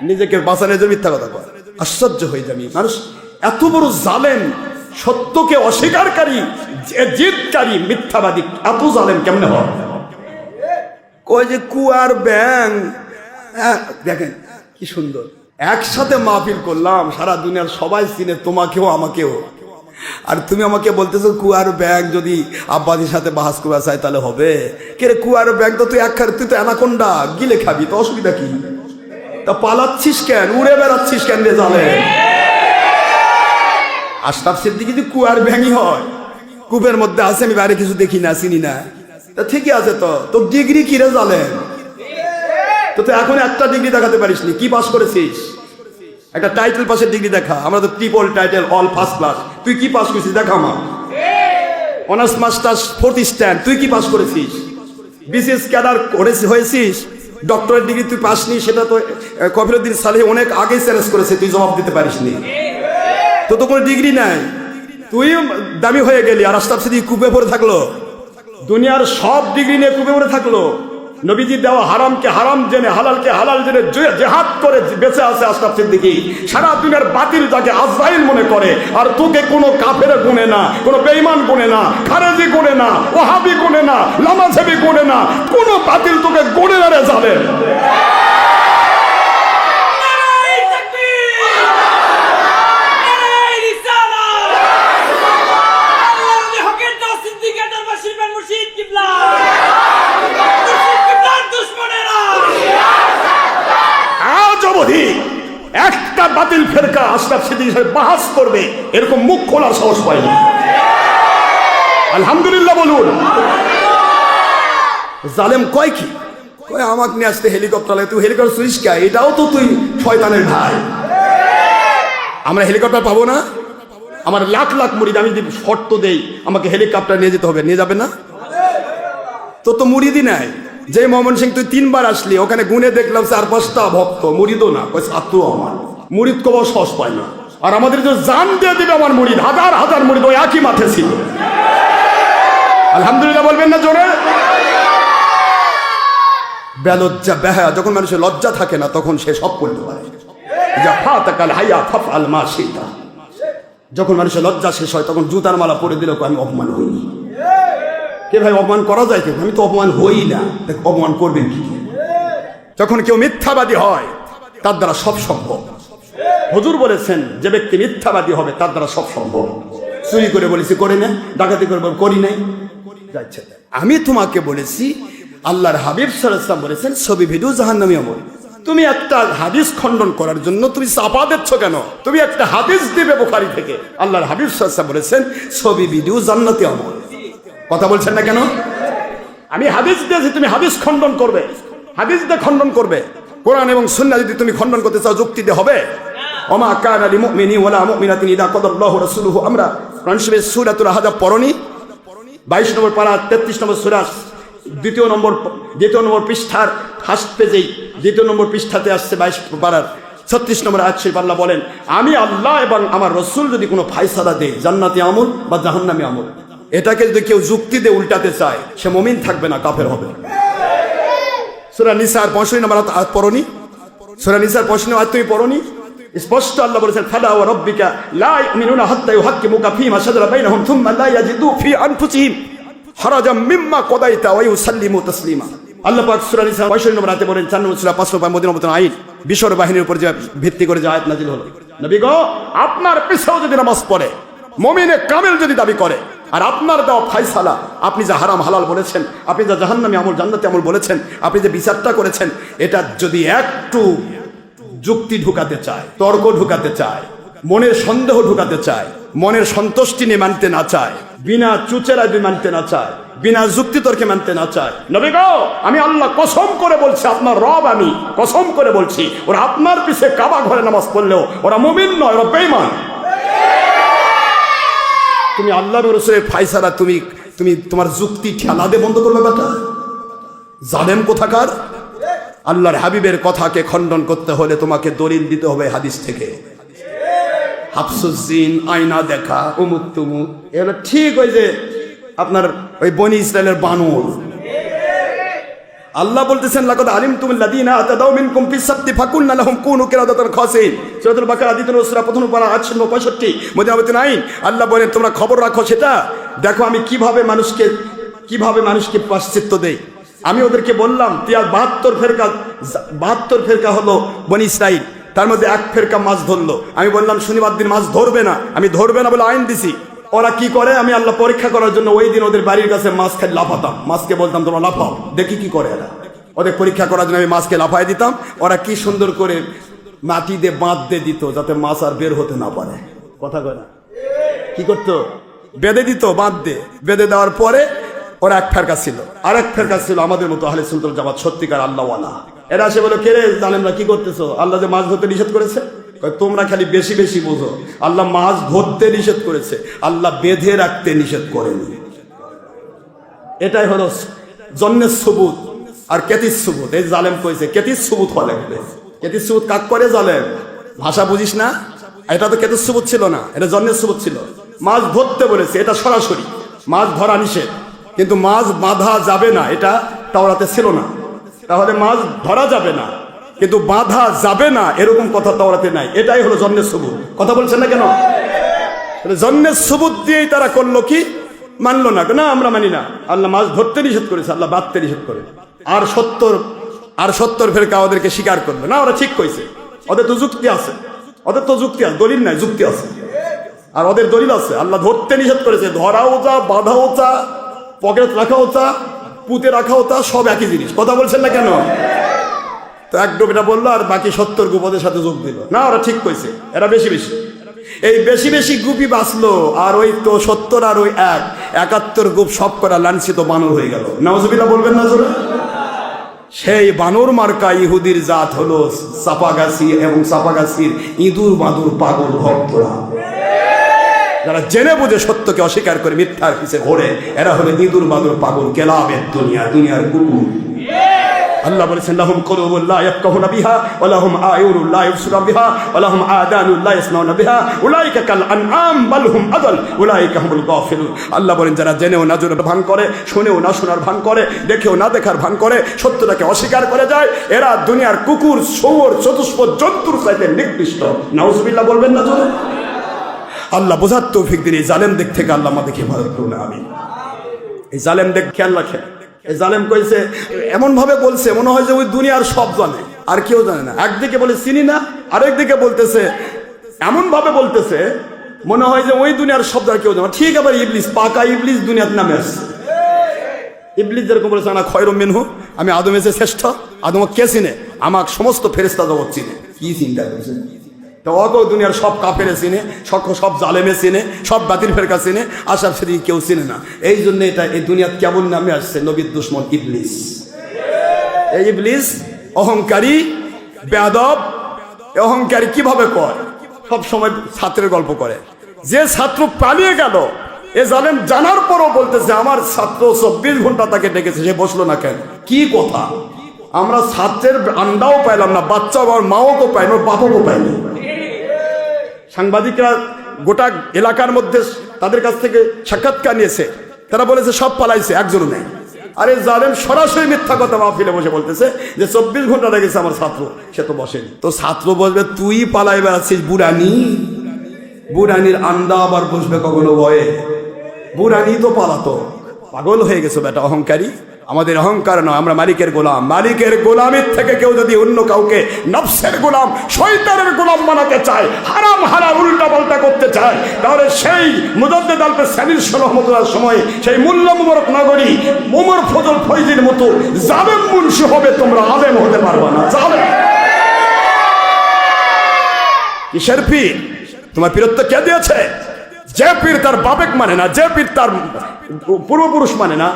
নিজেকে বাঁচানোর জন্য মিথ্যা কথা বলে। আশ্চর্য হয়ে যাবি, মানুষ এত বড় জালেম, সত্যকে অস্বীকারী, জিদকারী, মিথ্যাবাদী, এত জালেম কেমনে হয়? কয় যে কুয়ার ব্যাং। দেখেন কি সুন্দর, একসাথে মাহফিল করলাম, সারা দুনিয়ার সবাই চিনে, তোমাকেও আমাকেও, আর তুমি আমাকে বলতেছো কুয়ার ব্যাং যদি আব্বাজির সাথে বাহাস করা চাই তাহলে হবে? কে রে, কুয়ার ব্যাং তো তুই তুই তো অ্যানাকোন্ডা, গিলে খাবি, তো অসুবিধা কি? তা পালাচ্ছিস কেন, উড়ে বেড়াচ্ছিস কেন রে জালে? আশরাফ সিদ্দিকী যদি কুয়ার ব্যাঙই হয়, কূপের মধ্যে আছে, আমি বাইরে কিছু দেখি না, চিনি না, তা ঠিকই আছে। তো তোর ডিগ্রি কি রে জালেম? তো তুই এখন একটা ডিগ্রি দেখাতে পারিস নি, কি পাস করেছিস? একটা টাইটেল পাসের ডিগ্রি দেখা, আমরা তো triple title, all first class, তুই কি পাস করেছিস দেখা আমার। অনার্স মাস্টার্স 4th স্ট্যান্ড, তুই কি পাস করেছিস? বিসিএস ক্যাডার হয়েছিস, ডক্টরেট ডিগ্রি তুই পাসনি, সেটা তো কফিরুদ্দিন সালেহ অনেক আগেই চ্যালেঞ্জ করেছে, তুই জবাব দিতে পারিস নি, তো কোনো ডিগ্রি নাই, তুই দামি হয়ে গেলি। আর আশরাফ সিদ্দিকী কূপে পড়ে থাকলো, দুনিয়ার সব ডিগ্রি নিয়ে কূপে পড়ে থাকলো। নবীজি দেওয়া হারামকে হারাম জেনে, হালালকে হালাল জেনে জিহাদ করে বেঁচে আছে আশরাফ সিদ্দিকী। সারা দুনিয়ার বাতিল যাকে আজরাইল মনে করে, আর তোকে কোনো কাফের গুনে না, কোনো বেঈমান গুনে না, খারেজি গুনে না, ওয়াহাবি গুনে না, লামাযেবি গুনে না, কোনো বাতিল তোকে গুনে না রে জালেম। একটা বাতিল ফেরকা আশরাফ সিদ্দিকীর সাথে বাহাস করবে, এরকম মুখ খোলার সাহস পায়নি। আলহামদুলিল্লাহ বলুন। জালেম কয় কি? কয় আমাকে নিয়ে আসতে হেলিকপ্টার লাগে, তুই হেলিকপ্টার চুরিস কে? এটাও তো তুই শয়তানের ভাই। আমরা হেলিকপ্টার পাবো না? আমার লাখ লাখ মুরিদ, আমি যদি শর্ত দেই আমাকে হেলিকপ্টার নিয়ে যেতে হবে, নিয়ে যাবে না? তো মুরিদই নাই। যে ময়মনসিংহ তুই 3 বার আসলি, ওখানে গুনে দেখলাম 4-5টা ভক্ত, মুরিদও না, কয় ছাত্র আমার। মুরিদ কব সহজ পায় না, আর আমাদের যে জান দিয়ে দিবে আমার মুরিদ, হাজার হাজার মুরিদ ওই একই মাঠে ছিল। আলহামদুলিল্লাহ বলবেন না জোরে? বেলজ্জা বেহায়া, যখন মানুষের লজ্জা থাকে না তখন সে সব করতে পারে। যখন মানুষের লজ্জা শেষ হয় তখন জুতার মালা পরে দিল, আমি অপমান হইনি। কে ভাই অপমান করা যায়? কেন? আমি তো অপমান হই না, অপমান করবেন কি? যখন কেউ মিথ্যাবাদী হয় তার দ্বারা সব সম্ভব। হুজুর বলেছেন যে ব্যক্তি মিথ্যাবাদী হবে তার দ্বারা সব সম্ভব। চুরি করে বলেছি করে নাই, ডাকাতি করে করি নাই, যাচ্ছে। আমি তোমাকে বলেছি আল্লাহর হাবিব সাল্লাল্লাহু আলাইহি ওয়াসাল্লাম বলেছেন ছবি ভিডিও জাহান্নামী আমল। তুমি একটা হাদিস খণ্ডন করার জন্য তুমি চাপা দিচ্ছ কেন? তুমি একটা হাদিস দিবে বুখারী থেকে, আল্লাহর হাবিব সাল্লাল্লাহু আলাইহি ওয়াসাল্লাম বলেছেন ছবি ভিডিও জান্নাতি আমল। কথা বলছেন না কেন? আমি হাদিস দিয়েছি, তুমি হাদিস খণ্ডন করবে, হাদিস দিয়ে খণ্ডন করবে। কোরআন এবং সুন্নাহ যদি তুমি খণ্ডন করতে চাও যুক্তি দিয়ে হবে। ওমা কানা লিল মুমিনি ওয়ালা মুমিনাতিন ইযা কাদাল্লাহু রাসূলুহু আমরা কোরআন শরীফের সূরাতুল আহজাব পড়নি? 22 নম্বর পারা 33 নম্বর সূরা দ্বিতীয় নম্বর পৃষ্ঠার ফার্স্ট পেজেই দ্বিতীয় নম্বর পৃষ্ঠাতে আসছে 22 পারার 36 নম্বর আয়াত শরীফ আল্লাহ বলেন, আমি আল্লাহ এবং আমার রাসূল যদি কোনো ফায়সালা দেয় জান্নাতি আমল বা জাহান্নামী আমল, এটাকে যদি কেউ যুক্তি দিয়ে উল্টাতে চায় সে মুমিন থাকবে না, কাফের হবে। সূরা নিসার 65 নম্বর আয়াত পড়নি? সূরা নিসার 65 নম্বর আয়াত তুমি পড়নি? স্পষ্ট আল্লাহ বলেছেন, ফালা ওয়া রাব্বিকা লা ইউমিনুনা হাত্তা ইউহাক্কিমুকা ফীমা শাজারা বাইনাহুম থুম্মা লা ইয়াজিদু ফি আনফুসিহিম হারাজাম মিম্মা কাদাইতা ওয়া ইউসাল্লিমু তাসলিমা। আল্লাহ পাক সূরা নিসা 65 নম্বর আয়াতে বলেন, 4 নম্বর সূরা 5 নম্বর মদিনা নবুয়্বত আইন বিশর বাহিনীর উপর যে ভিত্তি করে যে আয়াত নাযিল হলো, নবী গো আপনার পিছেও যদি নামাজ পড়ে, মুমিনে কামেল যদি দাবি করে, আর আপনার দেওয়া ফায়সালা, আপনি যা হারাম হালাল বলেছেন, আপনি যা জাহান্নামী আমল জান্নাতি আমল বলেছেন, আপনি যে বিচারটা করেছেন, এটা যদি একটু যুক্তি ঢুকাতে চায়, তর্ক ঢুকাতে চায়, মনের সন্দেহ ঢুকাতে চায়, মনের সন্তুষ্টি নিয়ে মানতে না চায়, বিনা চুচেরা মানতে না চায়, বিনা যুক্তি তর্কে মানতে না চায়, নবী গো আমি আল্লাহ কসম করে বলছি, আপনার রব আমি কসম করে বলছি, ওরা আপনার পিছে কাবা ঘরে নামাজ পড়লেও ওরা মুমিন নয়, ওরা বেঈমান। তুমি আল্লাহ রাসূলের ফায়সালা তুমি তোমার যুক্তি ঠেলা দিয়ে বন্ধ করবে বেটা, জালেম কোথাকার। আল্লাহর হাবিবের কথাকে খণ্ডন করতে হলে তোমাকে দলিল দিতে হবে হাদিস থেকে। হাফসুজ্জিন, আয়না দেখা, উমুক তুমুক, এগুলো ঠিক ওই যে আপনার ওই বনি ইসরায়েলের বানর। আল্লাহ বলতেছেন, লাকাদ আলিমতুমুল লাযীনা আতাদাউ মিনকুম ফিস সাবতি ফাকুলনা লাহুম কুনু কিরাদাতান খাসিন। সূরাতুল বাকারা দ্বিতীয় সূরা প্রথম পারা 865 মদিনা নবুয়্বত আইন। আল্লাহ বলেন তোমরা খবর রাখো সেটা, দেখো আমি কিভাবে মানুষকে পাশ্চাত্য দেই। আমি ওদেরকে বললাম 72 ফেরকা হলো বনি ইসরাইল, তার মধ্যে এক ফেরকা মাছ ধরলো। আমি বললাম শনিবার দিন মাছ ধরবে না, আমি ধরবে না বলে আইন দিছি। ওরা কি করে, আমি আল্লাহ পরীক্ষা করার জন্য ওই দিন ওদের বাড়ির কাছে মাছ খাই লাফাতাম, মাছকে বলতাম তোমরা লাফাও, দেখি কি করে এরা। ওদের পরীক্ষা করার জন্য আমি মাছকে লাফাই দিতাম, ওরা কি সুন্দর করে মাটি দিয়ে বাঁধ দিয়ে দিত যাতে মাছ আর বের হতে না পারে। কথা কয় না? কি করতো? বেঁধে দিত, বাঁধ দিয়ে বেঁধে দেওয়ার পরে ওরা এক ফেরকা ছিল, আর এক ফেরকা ছিল আমাদের মতো আহলে সুন্নাত ওয়াল জামাত সত্যিকার আল্লাহওয়ালা। এরা এসে বলে, কে রে জালেমরা কি করতেছো? আল্লাহ যে মাছ ধরতে নিষেধ করেছে। তোমরা খালি বেশি বেশি বোঝো, আল্লাহ মাছ ধরতে নিষেধ করেছে, আল্লাহ বেঁধে রাখতে নিষেধ করেনি। এটাই হলো জন্নের সুবুত আর কেতিস সুবুত। এই জালেম কইছে কেতিস সুবুত হওয়া লাগবে। কেতিস সুবুত কাক করে? জালেম। ভাষা বুঝিস না? এটা তো কেতিস সুবুত ছিল না, এটা জন্নের সুবুত ছিল। মাছ ধরতে বলেছে, এটা সরাসরি মাছ ধরা নিষেধ, কিন্তু মাছ বাঁধা যাবে না, এটা তাওরাতে ছিল না। তাহলে মাছ ধরা যাবে না কিন্তু বাঁধা যাবে না, এরকম কথা তাওরাতে নাই। এটাই হলো জন্নের সুবুত। কথা বলছেন না কেন? জন্নের সুবুত দিয়েই তারা করলো কি? মানলো না, না আমরা মানি না, আল্লাহ মাছ ধরতে নিষেধ করেছে, আল্লাহ বাঁধতে নিষেধ করে। আর 70 ফেরকা ওদেরকে স্বীকার করবে না, ওরা ঠিক কইছে। ওদের তো যুক্তি আছে, দলিল নাই, যুক্তি আছে। আর ওদের দলিল আছে, আল্লাহ ধরতে নিষেধ করেছে, ধরাও যা, বাঁধাও যা, পকেট রাখাও তা, পুঁতে রাখাও তা, সব একই জিনিস। কথা বলছেন না কেন? তো এক ডোবেটা বললো আর বাকি 70 গ্রুপ ওদের সাথে যোগ দিল। না, ওরা ঠিক কইছে, এরা বেশি এই বেশি গ্রুপই বাঁচলো, আর ওই তো 70 আর ওই 71 গ্রুপ সব করা লাঞ্ছিত বানর হয়ে গেল। নাউজুবিল্লাহ বলবেন না জোরে? সেই বানর মার্কা ইহুদির জাত হলো চাপাগাছি এবং চাপাগাছির ইঁদুর বাঁদুর পাগল ভক্তরা, যারা জেনে বুঝে সত্যকে অস্বীকার করে মিথ্যার পিছে ঘোরে। এরা হলো ইঁদুর বাঁদুর পাগল, কেলাবের দুনিয়ার কুকুর। আল্লাহ বলেছেন, লাহুম কুলুবুন লা ইয়াফকাহুনা বিহা ওয়া লাহুম আয়ুনুন লা ইবসিরুনা বিহা ওয়া লাহুম আযানুন লা ইয়াসমাউনা বিহা উলাইকা কাল আনআম বাল হুম আদাল উলাইকা হুমুল গাফিলুন। আল্লাহ বলেন, যারা জেনেও না জেনার ভান করে, শুনেও না শোনার ভান করে, দেখেও না দেখার ভান করে, সত্যটাকে অস্বীকার করে যায়, এরা দুনিয়ার কুকুর, শুয়োর, চতুষ্পদ জন্তুর চাইতে নিকৃষ্ট। নাউজুবিল্লাহ বলবেন না জোরে? আল্লাহ বোঝার তৌফিক দিন। এই জালেম দিক থেকে আল্লাহ আমাদেরকে হেফাজত করুন, আমিন। এই জালেম দিক খেয়াল রাখেন। এই জালেম কইছে, এমন ভাবে বলছে মনে হয় যে ওই দুনিয়ার সব জানে আর কেউ জানে না। একদিকে বলে চিনি না, আরেকদিকে বলতেছে এমন ভাবে বলতেছে মনে হয় যে ওই দুনিয়ার শব্দ আর কেউ জানে না। ঠিক আবার ইবলিস, পাকা ইবলিস দুনিয়ার নামে আসছে। ইবলিস যেরকম বলেছে না খয়রুম মিনহু, আমি আদম এসে শ্রেষ্ঠ, আদম কে চিনে? আমাকে সমস্ত ফেরেশতা জগৎ চিনে। কি চিন্তা করেছে? তো অত দুনিয়ার সব কাফেরে চিনে, সব জালেমে চিনে, সব বাতিল ফেরকা চিনে, আশার সেদিকে কেউ চিনে না। এই জন্য এটা এই দুনিয়ার কেমন নামে আসছে নবীর দুশ্মন ইবলিস। এই ইবলিস অহংকারী, বেয়াদব। অহংকারী কিভাবে কয়? সব সময় ছাত্রের গল্প করে। যে ছাত্র পালিয়ে গেল, এ জালেম জানার পরও বলতেছে আমার ছাত্র 24 ঘন্টা তাকে ডেকেছে, সে বসলো না কেন? কি কথা? আমরা ছাত্রের আন্ডাও পাইলাম না, বাচ্চা আর মাও তো পাই না, বাবাও পাইনি। সাংবাদিকরা গোটা এলাকার মধ্যে তাদের কাছ থেকে সাক্ষাৎকার নিয়েছে, তারা বলেছে সব পালাইছে, একজনও নেই। আরে জালেম সরাসরি মিথ্যা কথা মাহফিলে বসে বলতেছে যে 24 ঘন্টা লেগেছে আমার ছাত্র, সে তো বসেনি। তো ছাত্র বসবে, তুই পালাই বেড়াচ্ছিস বুড়ানি। বুড়ানির আন্ডা আবার বসবে কখনো ভয়ে? বুড়ানি তো পালাতো। পাগল হয়ে গেছো বেটা, অহংকারী। আমাদের অহংকার নয়, আমরা মালিকের গোলাম। মালিকের গোলামের থেকে কেউ যদি অন্য কাউকে নফসের গোলাম, শয়তানের গোলাম বানাতে চায়, হারাম হারাম উল্টা পাল্টা করতে চায়, তাহলে সেই মুজাদ্দেদ আলপে সাবির রহমতুল্লাহর সময় সেই মুল্লা মুবারক নগরী ওমর ফজল ফৈজির মতো জালেম মুন্সি হবে, তোমরা আলেম হতে পারবা না। জালেম কিসের পীর? তোমার পীরত্ব কে দিয়েছে? যে পীর তার বাবেক মানে না, যে পীর তার পূর্বপুরুষ মানে না,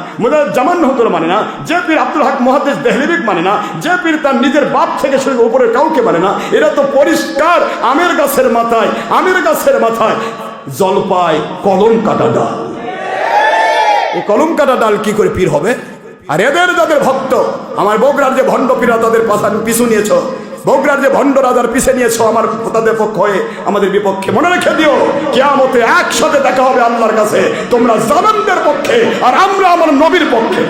জামান হতর মানে না, যে পীর আব্দুল হক মুহাদ্দিস দেহলিবিক মানে না, যে পীর তার নিজের বাপ থেকে শুরু উপরের কাউকে মানে না, এরা তো পরিষ্কার আমের গাছের মাথায় জলপাই কলম কাটা ডাল। এই কলম কাটা ডাল কি করে পীর হবে? আর এদের যাদের ভক্ত, আমার বগুড়ার যে ভণ্ড পীরা তাদের পিছু নিয়েছ, বগুড়ার যে ভণ্ড রাজার পিছে নিয়েছো আমার তাদের পক্ষ হয়ে আমাদের বিপক্ষে, মনে রেখে দিও কিয়ামতে একসাথে দেখা হবে আল্লাহর কাছে। তোমরা জালেমদের পক্ষে আর আমরা আমার নবীর পক্ষে।